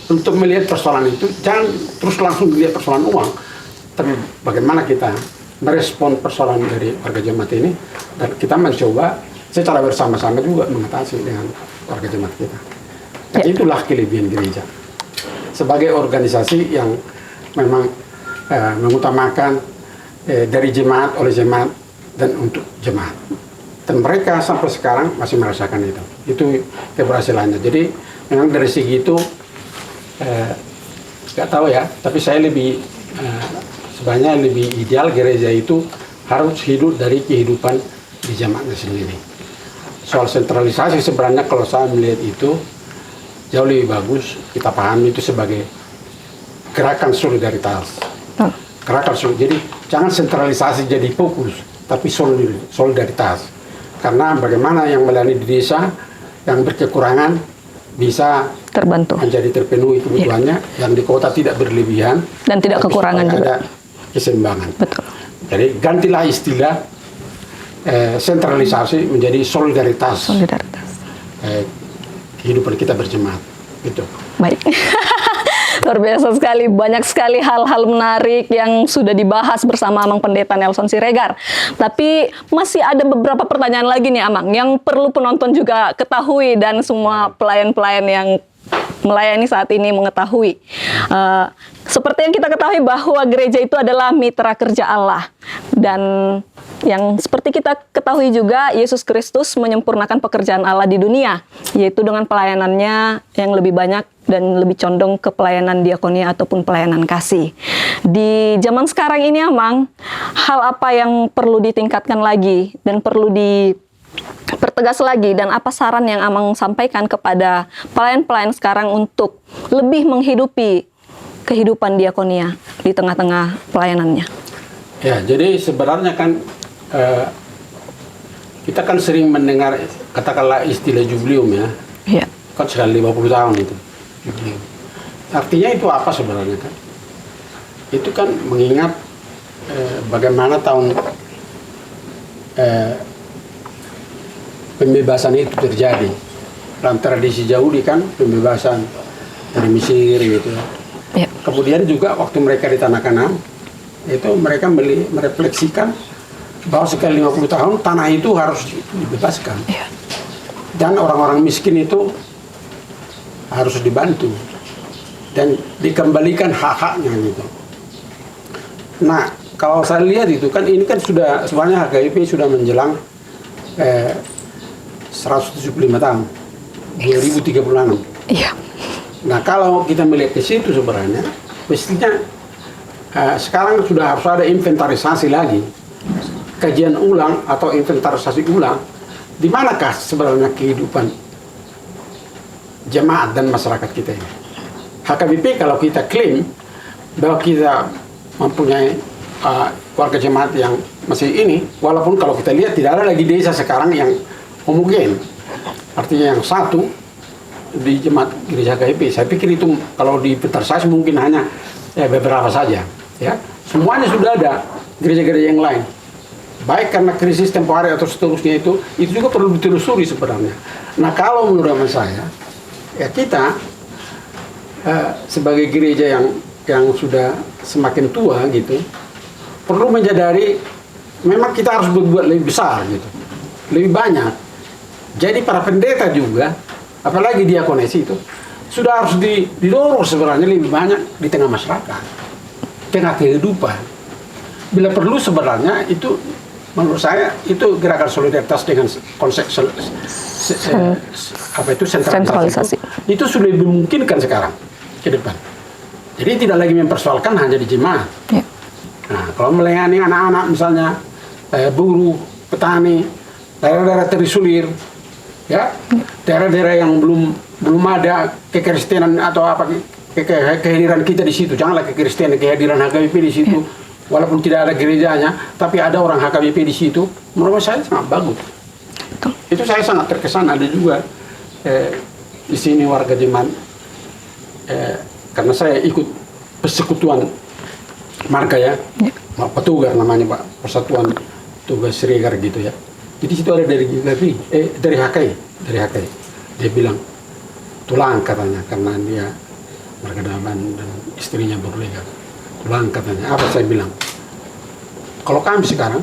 untuk melihat persoalan itu jangan terus langsung dilihat persoalan uang, tapi bagaimana kita merespon persoalan dari warga jemaat ini dan kita mencoba secara bersama-sama juga mengatasi dengan warga jemaat kita. Dan itulah kelebihan gereja sebagai organisasi yang memang mengutamakan dari jemaat oleh jemaat dan untuk jemaat. Dan mereka sampai sekarang masih merasakan itu. Itu keberhasilannya. Jadi memang dari segi itu nggak tahu ya, tapi saya lebih sebenarnya lebih ideal gereja itu harus hidup dari kehidupan di jemaatnya sendiri. Soal sentralisasi sebenarnya kalau saya melihat itu jauh lebih bagus kita pahami itu sebagai gerakan solidaritas. Gerakan jadi jangan sentralisasi jadi fokus, tapi solidaritas. Karena bagaimana yang melayani di desa yang berkekurangan bisa terbantu, menjadi terpenuhi kebutuhannya, yang di kota tidak berlebihan dan tidak kekurangan juga. Ada keseimbangan. Betul. Jadi gantilah istilah sentralisasi menjadi solidaritas. Kehidupan kita berjemaat. Gitu. Baik. Luar biasa sekali, banyak sekali hal-hal menarik yang sudah dibahas bersama Amang Pendeta Nelson Siregar. Tapi masih ada beberapa pertanyaan lagi nih Amang, yang perlu penonton juga ketahui dan semua pelayan-pelayan yang melayani saat ini mengetahui. Seperti yang kita ketahui bahwa gereja itu adalah mitra kerja Allah. Dan yang seperti kita ketahui juga, Yesus Kristus menyempurnakan pekerjaan Allah di dunia, yaitu dengan pelayanannya yang lebih banyak dan lebih condong ke pelayanan diakonia ataupun pelayanan kasih. Di zaman sekarang ini Amang, hal apa yang perlu ditingkatkan lagi dan perlu dipertegas lagi, dan apa saran yang Amang sampaikan kepada pelayan-pelayan sekarang untuk lebih menghidupi kehidupan diakonia di tengah-tengah pelayanannya? Ya, jadi sebenarnya kan kita kan sering mendengar katakanlah istilah jubilium ya. Iya. Kan sekali 50 tahun itu. Artinya itu apa sebenarnya kan? Itu kan mengingat bagaimana tahun pembebasan itu terjadi. Dalam tradisi Yahudi kan pembebasan dari Mesir gitu. Ya. Kemudian juga waktu mereka di Tanah Kanaan itu mereka merefleksikan bahwa sekali 50 tahun tanah itu harus dibebaskan. Ya. Dan orang-orang miskin itu harus dibantu dan dikembalikan hak-haknya gitu. Nah, kalau saya lihat itu kan ini kan sudah sebenarnya HKBP sudah menjelang 175 tahun, 2036. Iya. Nah, kalau kita melihat ke situ sebenarnya mestinya sekarang sudah harus ada inventarisasi lagi, kajian ulang atau inventarisasi ulang di manakah sebenarnya kehidupan jemaat dan masyarakat kita ini. HKBP kalau kita klaim bahwa kita mempunyai warga jemaat yang masih ini, walaupun kalau kita lihat tidak ada lagi desa sekarang yang homogen, artinya yang satu di jemaat gereja HKBP. Saya pikir itu kalau di inventarisasi mungkin hanya beberapa saja, ya. Semuanya sudah ada gereja-gereja yang lain. Baik karena krisis temporer atau seterusnya itu juga perlu ditelusuri sebenarnya. Nah, kalau menurut saya, ya kita sebagai gereja yang sudah semakin tua gitu, perlu menyadari memang kita harus berbuat lebih besar gitu, lebih banyak. Jadi para pendeta juga, apalagi diakonesi itu, sudah harus didorong sebenarnya lebih banyak di tengah masyarakat, tengah kehidupan. Bila perlu sebenarnya itu, menurut saya itu gerakan solidaritas dengan konsep sentralisasi itu sudah dimungkinkan sekarang ke depan. Jadi tidak lagi mempersoalkan hanya di jemaat. Ya. Nah, kalau melayani anak-anak misalnya buruh, petani, daerah-daerah terisolir, ya, daerah-daerah yang belum ada kekristenan atau apa kehadiran kita di situ. Janganlah kekristenan, kehadiran HKBP di situ. Walaupun tidak ada gerejanya, tapi ada orang HKBP di situ. Menurut saya sangat bagus. Itu saya sangat terkesan. Ada juga di sini warga jemaat, karena saya ikut persekutuan marga ya, petugas namanya Pak, Persatuan Tugas Siregar gitu ya. Jadi situ ada dari HKI. Dia bilang tulang katanya, karena dia marga Daman dan istrinya berlegar. Tulang katanya. Apa saya bilang? Kalau kami sekarang,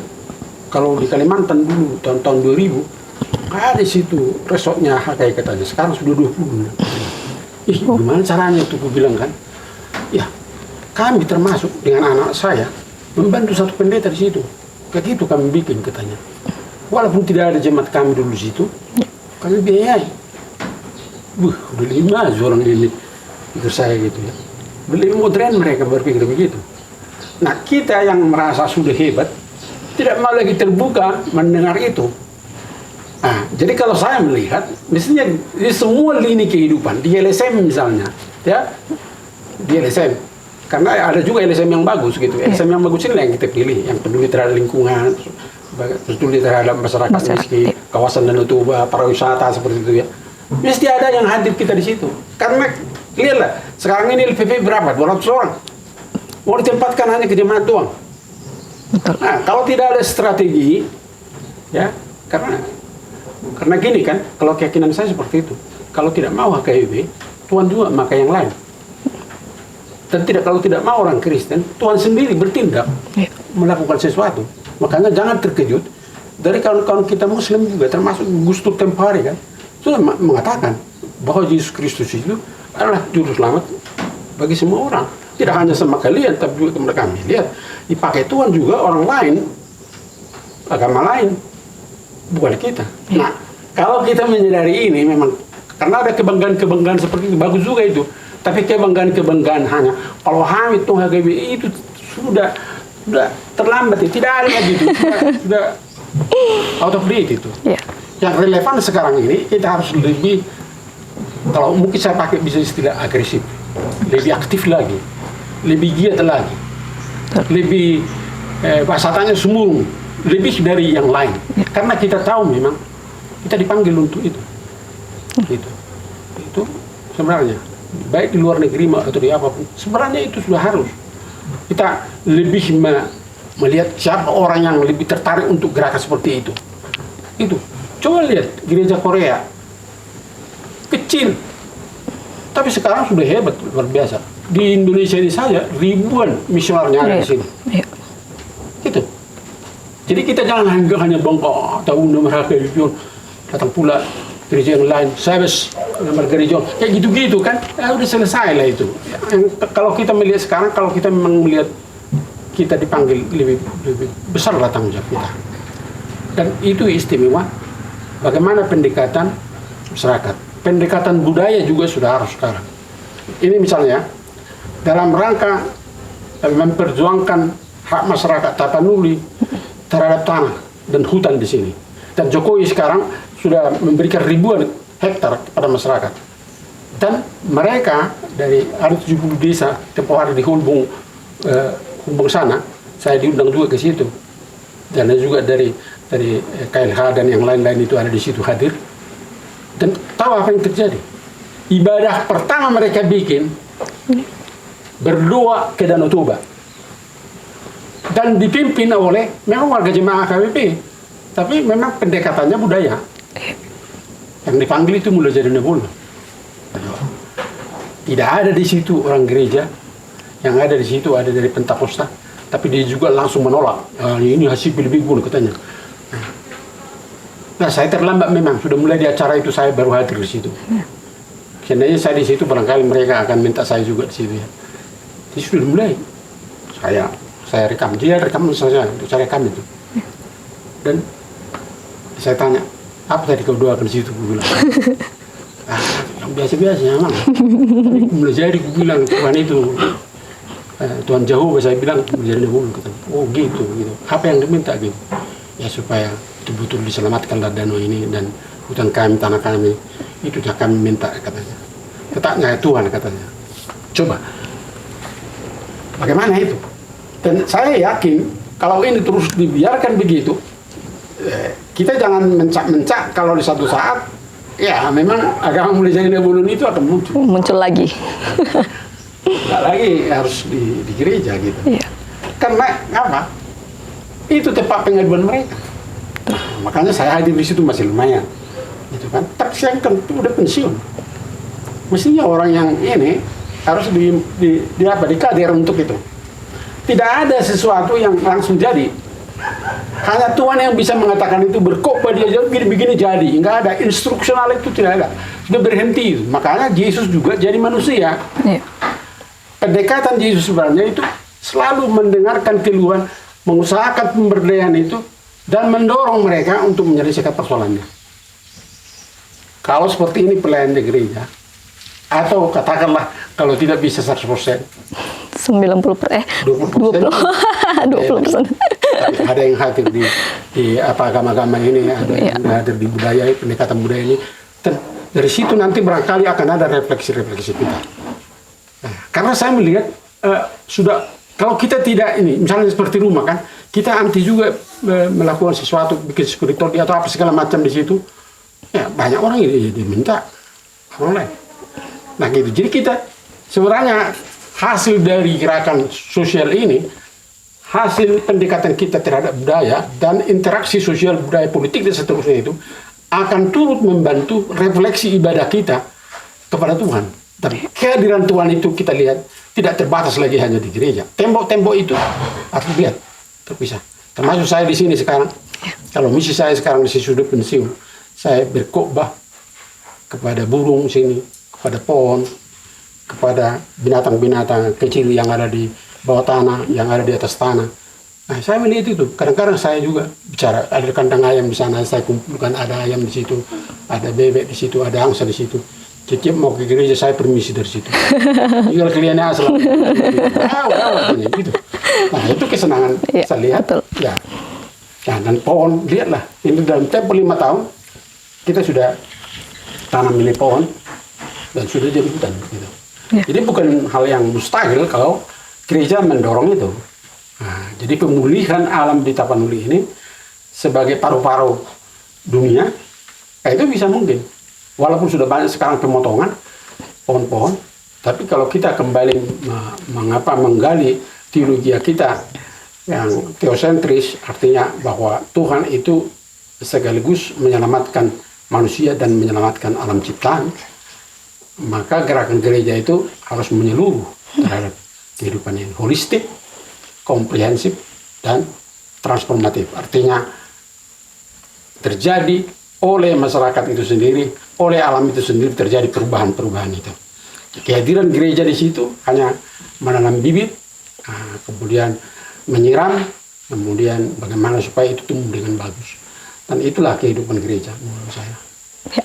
kalau di Kalimantan dulu tahun 2000 ada situ resortnya HKI katanya. Sekarang sudah 20. Gimana caranya itu? Aku bilang kan, ya kami termasuk dengan anak saya membantu satu pendeta di situ. Begitu kami bikin katanya. Walaupun tidak ada jemaat kami dulu situ, kami biayai. Udah 5 orang ini pikir saya gitu ya. Lebih modern mereka berpikir begitu. Nah kita yang merasa sudah hebat, tidak mau lagi terbuka mendengar itu. Nah, jadi kalau saya melihat, mestinya di semua lini kehidupan, di LSM misalnya, ya, di LSM, karena ada juga LSM yang bagus gitu. LSM yang bagus ini yang kita pilih, yang peduli terhadap lingkungan, peduli terhadap masyarakat miskin, kawasan Danau Toba, pariwisata seperti itu ya. Mesti ada yang hadir kita di situ. Karena lihatlah, sekarang ini LPP berapa? 200 orang. Mau ditempatkan hanya ke jemaat doang. Betul. Nah, kalau tidak ada strategi, ya, karena gini kan, kalau keyakinan saya seperti itu. Kalau tidak mau HKBP, Tuhan juga maka yang lain. Dan kalau tidak mau orang Kristen, Tuhan sendiri bertindak melakukan sesuatu. Makanya jangan terkejut dari kawan-kawan kita Muslim juga, termasuk Gus Dur tempo hari kan, sudah mengatakan bahwa Yesus Kristus itu adalah juru selamat bagi semua orang. Tidak hanya sama kalian, tapi juga kepada kami. Lihat, dipakai Tuhan juga orang lain, agama lain, bukan kita. Nah, kalau kita menyadari ini memang, karena ada kebanggaan-kebanggaan seperti itu, bagus juga itu. Tapi kebanggaan-kebanggaan hanya, kalau Hamid Tuhan HGBI itu sudah terlambat, tidak ada lagi itu, sudah out of date itu. Yang relevan sekarang ini, kita harus lebih, kalau mungkin saya pakai bisa istilah agresif, lebih aktif lagi, lebih giat lagi, lebih bahasanya sumur, lebih dari yang lain. Karena kita tahu memang kita dipanggil untuk itu. Itu sebenarnya baik di luar negeri atau di apapun, sebenarnya itu sudah harus. Kita lebih melihat siapa orang yang lebih tertarik untuk gerakan seperti itu. Itu. Coba lihat gereja Korea. Kecil. Tapi sekarang sudah hebat, luar biasa. Di Indonesia ini saja ribuan misionernya ada di sini. Gitu. Jadi kita jangan hanya bongkok atau nomor HKBP datang pula gereja yang lain, Sabes, nomor gereja kayak gitu-gitu kan, udah selesai lah itu. Kalau kita melihat sekarang, kalau kita memang melihat kita dipanggil lebih besar lah tanggung jawab kita. Dan itu istimewa. Bagaimana pendekatan masyarakat, pendekatan budaya juga sudah harus sekarang. Ini misalnya dalam rangka memperjuangkan hak masyarakat Tapanuli terhadap tanah dan hutan di sini. Dan Jokowi sekarang sudah memberikan ribuan hektar kepada masyarakat. Dan mereka dari ada 70 desa tempoh hari di Hulbung sana, saya diundang juga ke situ. Dan juga dari KLH dan yang lain-lain itu ada di situ hadir. Dan tahu apa yang terjadi? Ibadah pertama mereka bikin berdoa ke Danau Toba. Dan dipimpin oleh memang warga jemaah KBP, tapi memang pendekatannya budaya. Yang dipanggil itu mulai jadi nebul. Tidak ada di situ orang gereja, yang ada di situ ada dari Pentakosta, tapi dia juga langsung menolak. Ini hasil lebih buruk katanya. Nah, saya terlambat memang, sudah mulai di acara itu saya baru hadir di situ. Seandainya saya di situ barangkali mereka akan minta saya juga di situ ya. Jadi sudah mulai. Saya rekam, dia rekam saya rekam itu. Dan saya tanya, apa tadi kau doakan di situ? Gue bilang, biasa-biasa memang. Tapi mulai jadi gue bilang, Tuhan itu, Tuhan jauh, saya bilang, menjadi dahulu. Oh gitu. Apa yang diminta gitu? Ya supaya betul-betul diselamatkanlah danau ini dan hutan kami, tanah kami. Itu yang kami minta katanya. Ketaknya Tuhan katanya. Coba, bagaimana itu? Dan saya yakin, kalau ini terus dibiarkan begitu, kita jangan mencak-mencak kalau di satu saat, ya memang agama mulai jadi nebulun itu akan muncul lagi. Nggak lagi harus di gereja gitu. Iya. Karena apa? Itu tempat pengaduan mereka. Makanya saya hadir di situ masih lumayan, gitu kan. Tapi saya kan udah pensiun. Mestinya orang yang ini harus dikader untuk itu. Tidak ada sesuatu yang langsung jadi. Hanya Tuhan yang bisa mengatakan itu, berkhotbah dia begini jadi. Enggak ada instruksional, itu tidak ada. Sudah berhenti. Makanya Yesus juga jadi manusia. Iya. Pendekatan Yesus sebenarnya itu selalu mendengarkan keluhan mengusahakan pemberdayaan itu dan mendorong mereka untuk menyelesaikan persoalannya. Kalau seperti ini pelayan di gereja, atau katakanlah kalau tidak bisa 100%, 20%. 20%. Ada yang hadir di agama-agama ini, ada yang hadir di budaya, pendekatan budaya ini. Dan dari situ nanti barangkali akan ada refleksi-refleksi kita. Nah, karena saya melihat sudah, kalau kita tidak ini, misalnya seperti rumah kan, kita anti juga melakukan sesuatu, bikin sekuritori atau apa segala macam di situ. Ya banyak orang ini diminta orang lain. Nah gitu. Jadi kita sebenarnya hasil dari gerakan sosial ini, hasil pendekatan kita terhadap budaya dan interaksi sosial budaya politik dan seterusnya itu akan turut membantu refleksi ibadah kita kepada Tuhan. Dan kehadiran Tuhan itu kita lihat tidak terbatas lagi hanya di gereja. Tembok-tembok itu harus dilihat terpisah. Termasuk saya di sini sekarang. Kalau misi saya sekarang di sudah pensiun, saya berkhotbah kepada burung sini, kepada pohon, kepada binatang-binatang kecil yang ada di bawah tanah, yang ada di atas tanah. Nah, saya melihat itu. Kadang-kadang saya juga bicara, ada kandang ayam di sana, saya kumpulkan, ada ayam di situ, ada bebek di situ, ada angsa di situ. Setiap mau ke gereja saya permisi dari situ. Jual kliennya asal. Gitu. Nah, itu kesenangan saya lihat. Betul. Ya. Nah, dan pohon, lihatlah, ini dalam tempo 5 tahun kita sudah tanam ini pohon dan sudah jadi hutan. Gitu. Ya. Jadi bukan hal yang mustahil kalau gereja mendorong itu. Nah, jadi pemulihan alam di Tapanuli ini sebagai paru-paru dunia, itu bisa mungkin. Walaupun sudah banyak sekarang pemotongan pohon-pohon, tapi kalau kita kembali menggali teologi kita yang teosentris, artinya bahwa Tuhan itu sekaligus menyelamatkan manusia dan menyelamatkan alam ciptaan, maka gerakan gereja itu harus menyeluruh terhadap kehidupan yang holistik, komprehensif, dan transformatif. Artinya terjadi oleh masyarakat itu sendiri, oleh alam itu sendiri terjadi perubahan-perubahan itu. Kehadiran gereja di situ hanya menanam bibit, kemudian menyiram, kemudian bagaimana supaya itu tumbuh dengan bagus. Dan itulah kehidupan gereja menurut saya. Ya.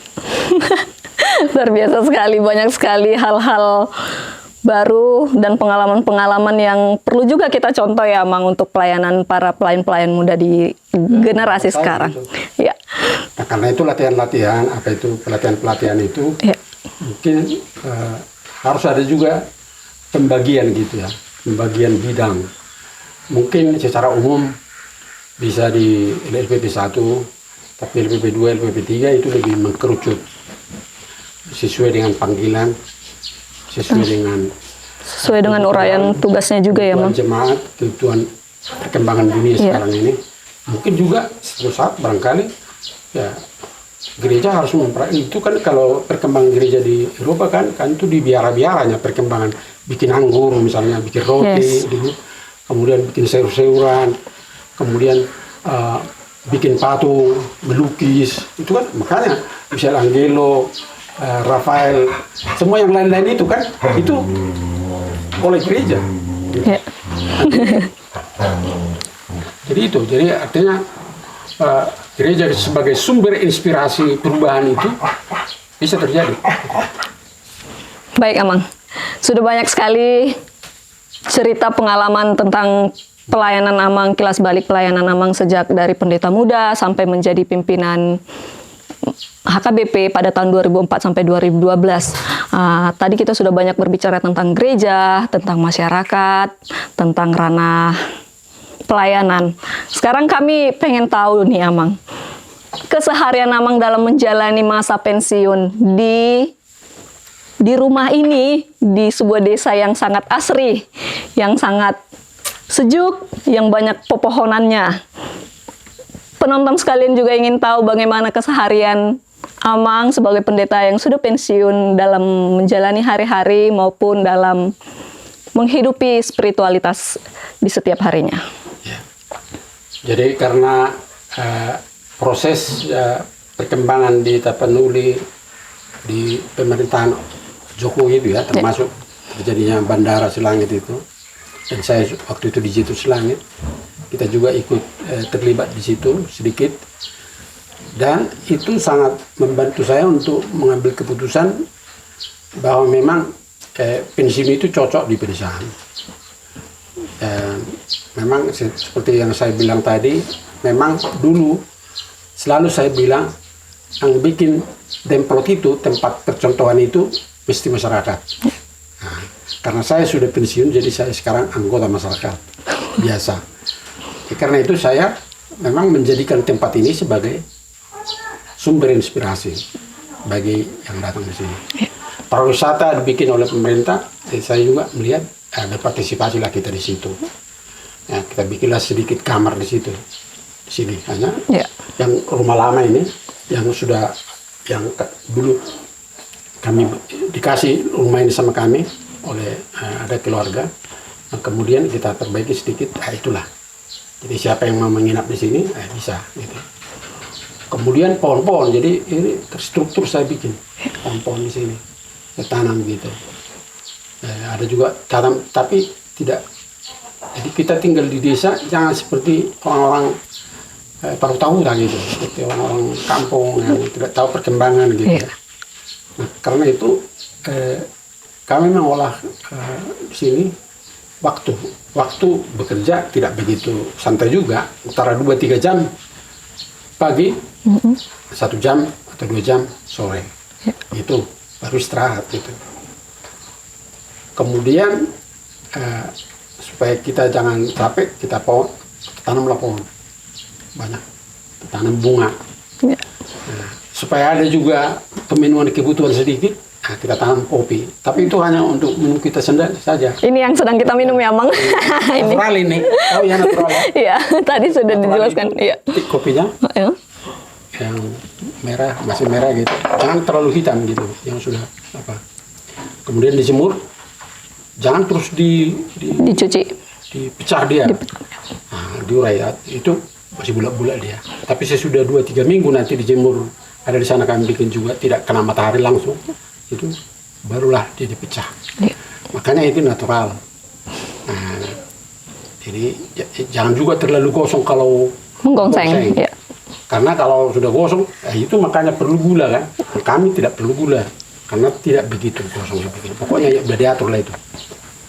Luar biasa sekali, banyak sekali hal-hal baru dan pengalaman-pengalaman yang perlu juga kita contoh ya, Mang, untuk pelayanan para pelayan-pelayan muda di generasi sekarang. Ya. Nah, karena itu latihan-latihan, apa itu pelatihan-pelatihan itu, mungkin harus ada juga pembagian gitu ya, pembagian bidang. Mungkin secara umum bisa di LSPP 1, tapi LPP 2, LPP 3 itu lebih mengkerucut sesuai dengan panggilan, sesuai dengan uraian tugasnya juga ya, Mang. Jemaat, kebutuhan perkembangan dunia sekarang ini. Mungkin juga suatu saat barangkali ya gereja harus itu kan kalau perkembangan gereja di Eropa kan itu di biara-biaranya perkembangan, bikin anggur misalnya, bikin roti dulu, kemudian bikin sayur-sayuran, kemudian bikin patung, melukis, itu kan makanya Michelangelo, Rafael, semua yang lain-lain itu kan itu oleh gereja. Ya. Jadi artinya gereja sebagai sumber inspirasi perubahan itu bisa terjadi. Baik, Amang. Sudah banyak sekali cerita pengalaman tentang pelayanan Amang, kilas balik pelayanan Amang sejak dari pendeta muda sampai menjadi pimpinan HKBP pada tahun 2004 sampai 2012. Tadi kita sudah banyak berbicara tentang gereja, tentang masyarakat, tentang ranah pelayanan. Sekarang kami pengen tahu nih, Amang, keseharian Amang dalam menjalani masa pensiun di rumah ini, di sebuah desa yang sangat asri, yang sangat sejuk, yang banyak pepohonannya. Penonton sekalian juga ingin tahu bagaimana keseharian Amang sebagai pendeta yang sudah pensiun dalam menjalani hari-hari maupun dalam menghidupi spiritualitas di setiap harinya. Ya. Jadi karena proses perkembangan di Tapanuli di pemerintahan Jokowi itu ya, termasuk terjadinya Bandara Silangit itu, dan saya waktu itu di Jitu Silangit, kita juga ikut terlibat di situ sedikit, dan itu sangat membantu saya untuk mengambil keputusan bahwa memang pensiun itu cocok di pedesaan. Memang seperti yang saya bilang tadi, memang dulu selalu saya bilang yang bikin Demplot itu, tempat percontohan itu mesti masyarakat. Nah, karena saya sudah pensiun, jadi saya sekarang anggota masyarakat biasa. Karena itu saya memang menjadikan tempat ini sebagai sumber inspirasi bagi yang datang di sini. Pariwisata dibikin oleh pemerintah, saya juga melihat berpartisipasilah kita di situ. Ya, kita bikinlah sedikit kamar di situ, di sini hanya yang rumah lama ini, yang sudah yang dulu kami dikasih rumah ini sama kami oleh ada keluarga. Nah, kemudian kita perbaiki sedikit, itulah. Jadi siapa yang mau menginap di sini bisa, gitu. Kemudian pohon-pohon, jadi ini terstruktur saya bikin pohon-pohon di sini, saya tanam gitu. Ada juga tanam, tapi tidak. Jadi kita tinggal di desa, jangan seperti orang-orang paruh tahu lah gitu, seperti orang-orang kampung yang tidak tahu perkembangan gitu. Nah, karena itu kami mengolah di sini waktu bekerja tidak begitu santai juga, antara 2-3 jam pagi, 1 jam atau 2 jam sore, itu baru istirahat gitu. Kemudian supaya kita jangan capek, kita tanamlah pohon banyak, tanam bunga. Nah, supaya ada juga pemenuhan kebutuhan sedikit, kita tanam kopi. Tapi itu hanya untuk minum kita sendiri saja. Ini yang sedang kita minum ya, Mang. Natural ini. Oh ya, natural ya. Iya, tadi sudah natural dijelaskan. Iya. Kopinya yang merah, masih merah gitu. Jangan terlalu hitam gitu, yang sudah apa. Kemudian dijemur. Jangan terus dicuci, dipecah dia, diurai ya. Itu masih bulat-bulat dia. Tapi sesudah 2-3 minggu nanti dijemur, ada di sana kami bikin juga, tidak kena matahari langsung, itu barulah dia dipecah. Makanya itu natural. Nah, jadi jangan juga terlalu gosong kalau menggongseng. Ya. Karena kalau sudah gosong, itu makanya perlu gula kan. Kami tidak perlu gula. Karena tidak begitu gosongnya begini. Pokoknya ya udah diatur lah itu.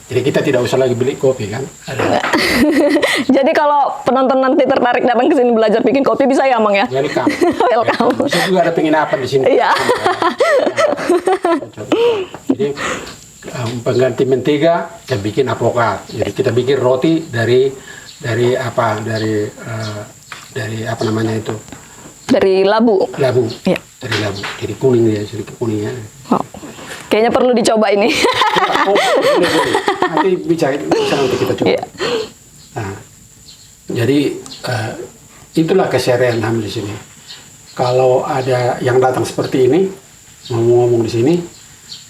Jadi kita tidak usah lagi beli kopi kan. Jadi kalau penonton nanti tertarik datang ke sini belajar bikin kopi bisa ya, Mang ya? Welcome. Welcome. Bisa juga ada penginapan di sini. Iya. Jadi pengganti mentega kita bikin avokat. Jadi kita bikin roti dari apa namanya itu? Dari labu. Labu. Iya. Dari labu. Jadi kuning dia, sedikit kuningnya. Wow. Kayaknya perlu dicoba ini. Boleh. Nanti bisa nanti kita coba. Yeah. Nah, jadi itulah keseharian kami di sini. Kalau ada yang datang seperti ini, ngomong-ngomong di sini,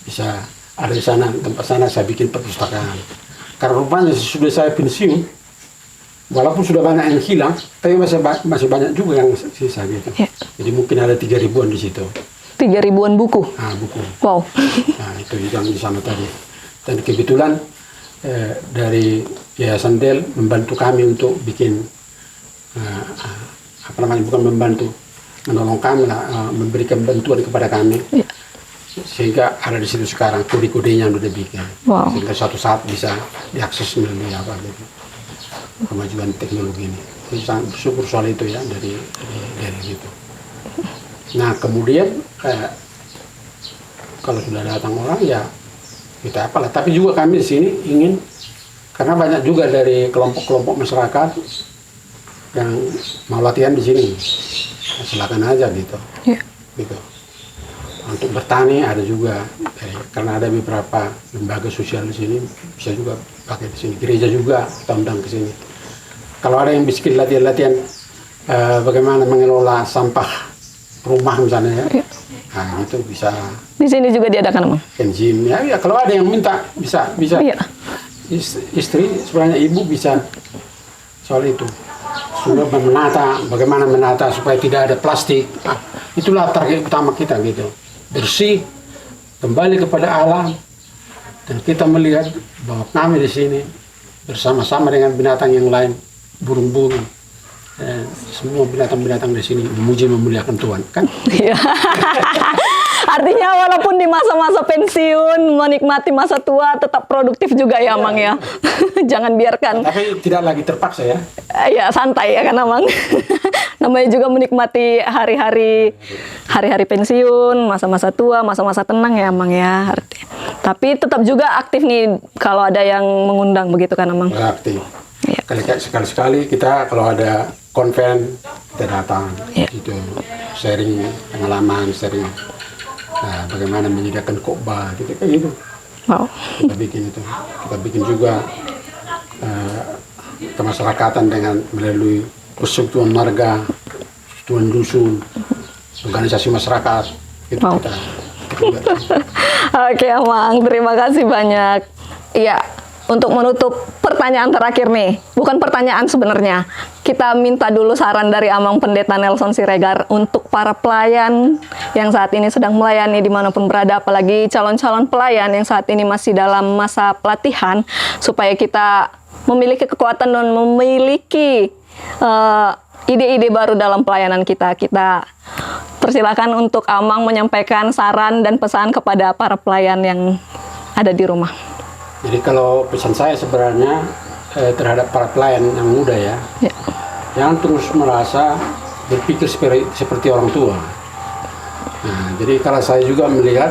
bisa ada di sana, tempat sana saya bikin perpustakaan. Karena rupanya sudah saya pensiun, walaupun sudah banyak yang hilang, tapi masih banyak juga yang sisa gitu. Yeah. Jadi mungkin ada 3.000-an di situ. 3.000-an buku? Buku. Wow. Nah, itu yang di sana tadi. Dan kebetulan dari Yayasan Del membantu kami untuk bikin, bukan membantu, menolong kami lah, memberikan bantuan kepada kami. Ya. Sehingga ada di situ sekarang kode-kodenya yang sudah dibikin. Wow. Sehingga suatu saat bisa diakses melalui apa gitu. Kemajuan teknologi ini. Saya sangat bersyukur soal itu ya, dari itu. Nah, kemudian kalau sudah datang orang ya kita apalah. Tapi juga kami di sini ingin, karena banyak juga dari kelompok-kelompok masyarakat yang mau latihan di sini, silakan aja gitu. Yeah. Gitu. Untuk bertani ada juga, karena ada beberapa lembaga sosial di sini bisa juga pakai di sini. Gereja juga kita undang ke sini. Kalau ada yang bikin latihan-latihan bagaimana mengelola sampah rumah misalnya ya, nah itu bisa. Di sini juga diadakan, Mang. Enzim ya, kalau ada yang minta bisa. Iya. Istri sebenarnya ibu bisa soal itu. Sudah bagaimana menata supaya tidak ada plastik. Nah, itulah target utama kita gitu. Bersih, kembali kepada alam, dan kita melihat bahwa kami di sini bersama-sama dengan binatang yang lain burung-burung, semua binatang-binatang di sini memuji memuliakan Tuhan, kan? Iya. Artinya walaupun di masa-masa pensiun menikmati masa tua tetap produktif juga ya, Mang ya. Jangan biarkan. Tapi tidak lagi terpaksa ya. Ya santai ya kan, Mang. Namanya juga menikmati hari-hari pensiun, masa-masa tua, masa-masa tenang ya, Mang ya. Tapi tetap juga aktif nih kalau ada yang mengundang begitu kan, Mang? Aktif. Ya. Sekali-sekali kita kalau ada konven kita datang, Ya. gitu, sharing pengalaman, sharing bagaimana menyediakan khotbah, gitu kayak gitu. Wow. Kita bikin itu, kita bikin juga kemasyarakatan dengan melalui persekutuan marga, persekutuan dusun, organisasi masyarakat. Itu Wow. kita. Oke, Mang. Terima kasih banyak. Iya, untuk menutup pertanyaan terakhir nih. Bukan pertanyaan sebenarnya. Kita minta dulu saran dari Amang Pendeta Nelson Siregar untuk para pelayan yang saat ini sedang melayani dimanapun berada, apalagi calon-calon pelayan yang saat ini masih dalam masa pelatihan, supaya kita memiliki kekuatan dan memiliki ide-ide baru dalam pelayanan kita. Kita persilakan untuk Amang menyampaikan saran dan pesan kepada para pelayan yang ada di rumah. Jadi kalau pesan saya sebenarnya terhadap para pelayan yang muda ya, jangan terus merasa berpikir seperti orang tua. Nah, jadi kalau saya juga melihat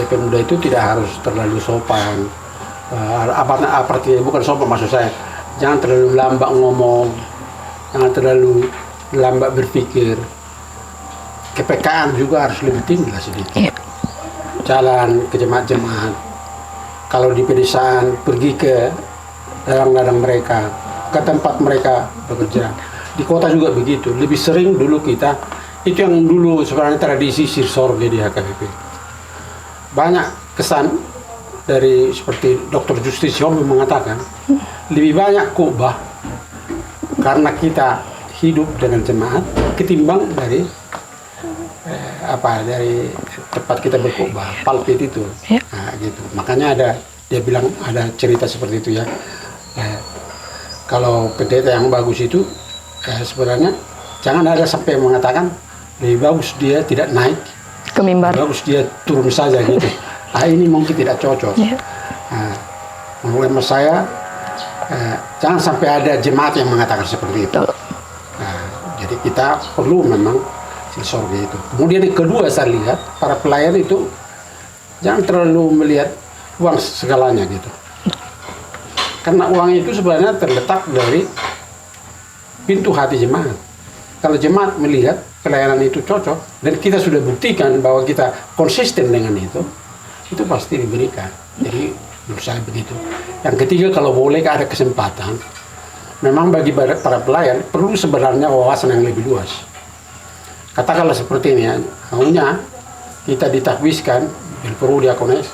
pemuda itu tidak harus terlalu sopan. Artinya bukan sopan, maksud saya jangan terlalu lambat ngomong, jangan terlalu lambat berpikir. Kepekaan juga harus lebih tinggi lah sedikit. Jalan ke jemaat-jemaat. Kalau di pedesaan, pergi ke ladang-ladang mereka, ke tempat mereka bekerja. Di kota juga begitu. Lebih sering dulu kita, itu yang dulu sebenarnya tradisi sirsorge di HKBP. Banyak kesan dari seperti Dr. Justice Yomi mengatakan, lebih banyak khotbah karena kita hidup dengan jemaat ketimbang dari dari tempat kita berkhotbah, pulpit itu. Nah, gitu. Makanya dia bilang ada cerita seperti itu ya. Kalau pendeta yang bagus itu sebenarnya jangan ada sampai mengatakan lebih bagus dia tidak naik Ke mimbar. bagus dia turun saja gitu. Ini mungkin tidak cocok. Menurut saya jangan sampai ada jemaat yang mengatakan seperti itu. Jadi kita perlu memang sorga itu. Kemudian yang kedua saya lihat para pelayan itu jangan terlalu melihat uang segalanya gitu. Karena uang itu sebenarnya terletak dari pintu hati jemaat. Kalau jemaat melihat pelayanan itu cocok dan kita sudah buktikan bahwa kita konsisten dengan itu pasti diberikan. Jadi menurut saya begitu. Yang ketiga, kalau boleh ada kesempatan, memang bagi para pelayan perlu sebenarnya wawasan yang lebih luas. Katakanlah seperti ini ya, maunya kita ditakbiskan bil Peru Diakones,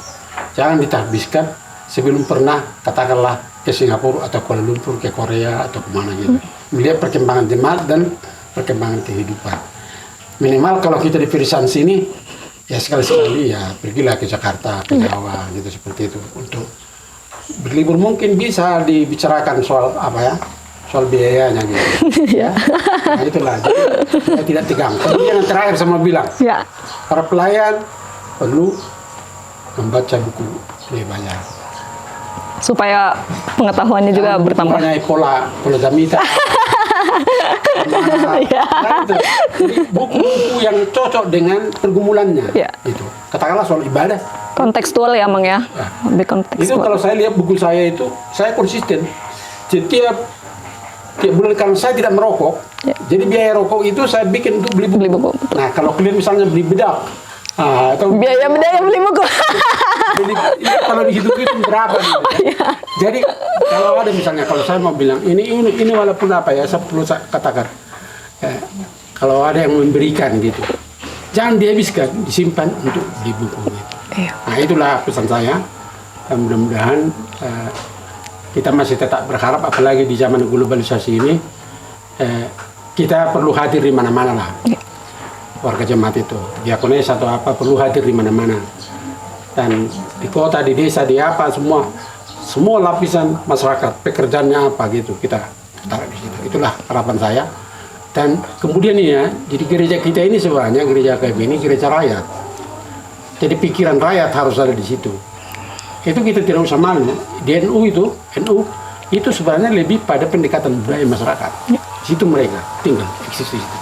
jangan ditakbiskan sebelum pernah katakanlah ke Singapura atau Kuala Lumpur, ke Korea atau kemana gitu. Melihat perkembangan jemaat dan perkembangan kehidupan. Minimal kalau kita di Pirisan sini, ya sekali-sekali ya pergilah ke Jakarta, ke Jawa gitu seperti itu. Untuk berlibur mungkin bisa dibicarakan soal soal biayanya gitu. Nah itulah, jadi saya tidak tegang. Kemudian yang terakhir saya mau bilang, para pelayan perlu membaca buku lebih banyak. Supaya pengetahuannya juga bertambah. Mempunyai pola gamita. Buku-buku yang cocok dengan pergumulannya. Itu. Katakanlah soal ibadah. Kontekstual ya, Mang ya. Lebih kontekstual. Itu kalau saya lihat buku saya itu, saya konsisten. Setiap bulan karena saya tidak merokok, jadi biaya rokok itu saya bikin untuk beli buku. Nah, kalau kalian misalnya beli bedak, atau biaya beli buku. Kalau dihitung berapa gitu. Jadi kalau ada misalnya, kalau saya mau bilang ini walaupun saya perlu katakan, kalau ada yang memberikan gitu, jangan dihabiskan, disimpan untuk beli buku gitu. Nah itulah pesan saya. Mudah-mudahan kita masih tetap berharap, apalagi di zaman globalisasi ini, kita perlu hadir di mana-mana lah. Warga jemaat itu, diakones atau apa, perlu hadir di mana-mana. Dan di kota, di desa, di apa, semua lapisan masyarakat, pekerjaannya apa gitu, kita taruh di situ. Itulah harapan saya. Dan kemudian ini ya, jadi gereja kita ini sebenarnya gereja AKBP ini gereja rakyat. Jadi pikiran rakyat harus ada di situ. Itu kita tidak usah malu. Di NU itu sebenarnya lebih pada pendekatan budaya masyarakat. Di situ mereka tinggal eksis di situ.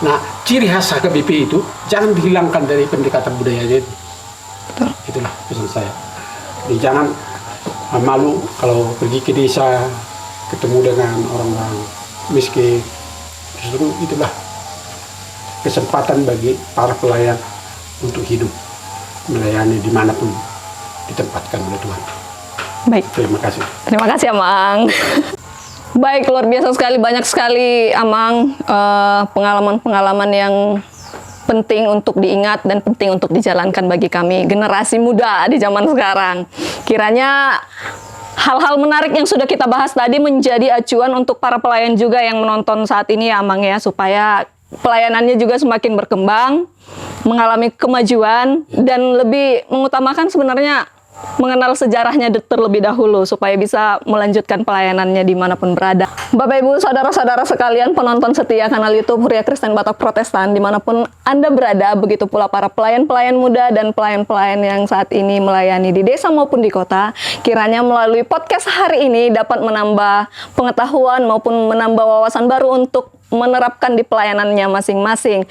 Nah, ciri khas HKBP itu jangan dihilangkan dari pendekatan budayanya itu. Itulah pesan saya. Jadi jangan malu kalau pergi ke desa ketemu dengan orang-orang miskin. Justru itulah kesempatan bagi para pelayan untuk hidup melayani dimanapun ditempatkan oleh Tuhan. Baik. Terima kasih. Terima kasih, Amang. Baik, luar biasa sekali, banyak sekali, Amang, pengalaman-pengalaman yang penting untuk diingat dan penting untuk dijalankan bagi kami, generasi muda di zaman sekarang. Kiranya hal-hal menarik yang sudah kita bahas tadi menjadi acuan untuk para pelayan juga yang menonton saat ini ya, Amang ya, supaya pelayanannya juga semakin berkembang, mengalami kemajuan, dan lebih mengutamakan sebenarnya mengenal sejarahnya terlebih dahulu supaya bisa melanjutkan pelayanannya dimanapun berada. Bapak Ibu, saudara-saudara sekalian, penonton setia kanal YouTube Huria Kristen Batak Protestan dimanapun Anda berada, begitu pula para pelayan-pelayan muda dan pelayan-pelayan yang saat ini melayani di desa maupun di kota, kiranya melalui podcast hari ini dapat menambah pengetahuan maupun menambah wawasan baru untuk menerapkan di pelayanannya masing-masing.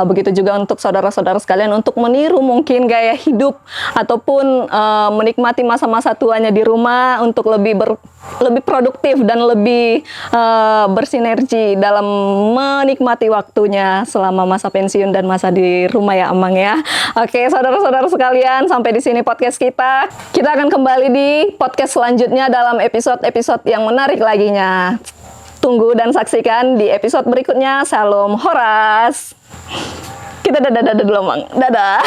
Begitu juga untuk saudara-saudara sekalian untuk meniru mungkin gaya hidup ataupun menikmati masa-masa tuanya di rumah untuk lebih produktif dan lebih bersinergi dalam menikmati waktunya selama masa pensiun dan masa di rumah ya, Amang ya. Oke, saudara-saudara sekalian, sampai di sini podcast kita. Kita akan kembali di podcast selanjutnya dalam episode-episode yang menarik laginya. Tunggu dan saksikan di episode berikutnya. Salam Horas. Kita dadah dulu, Mang. Dadah.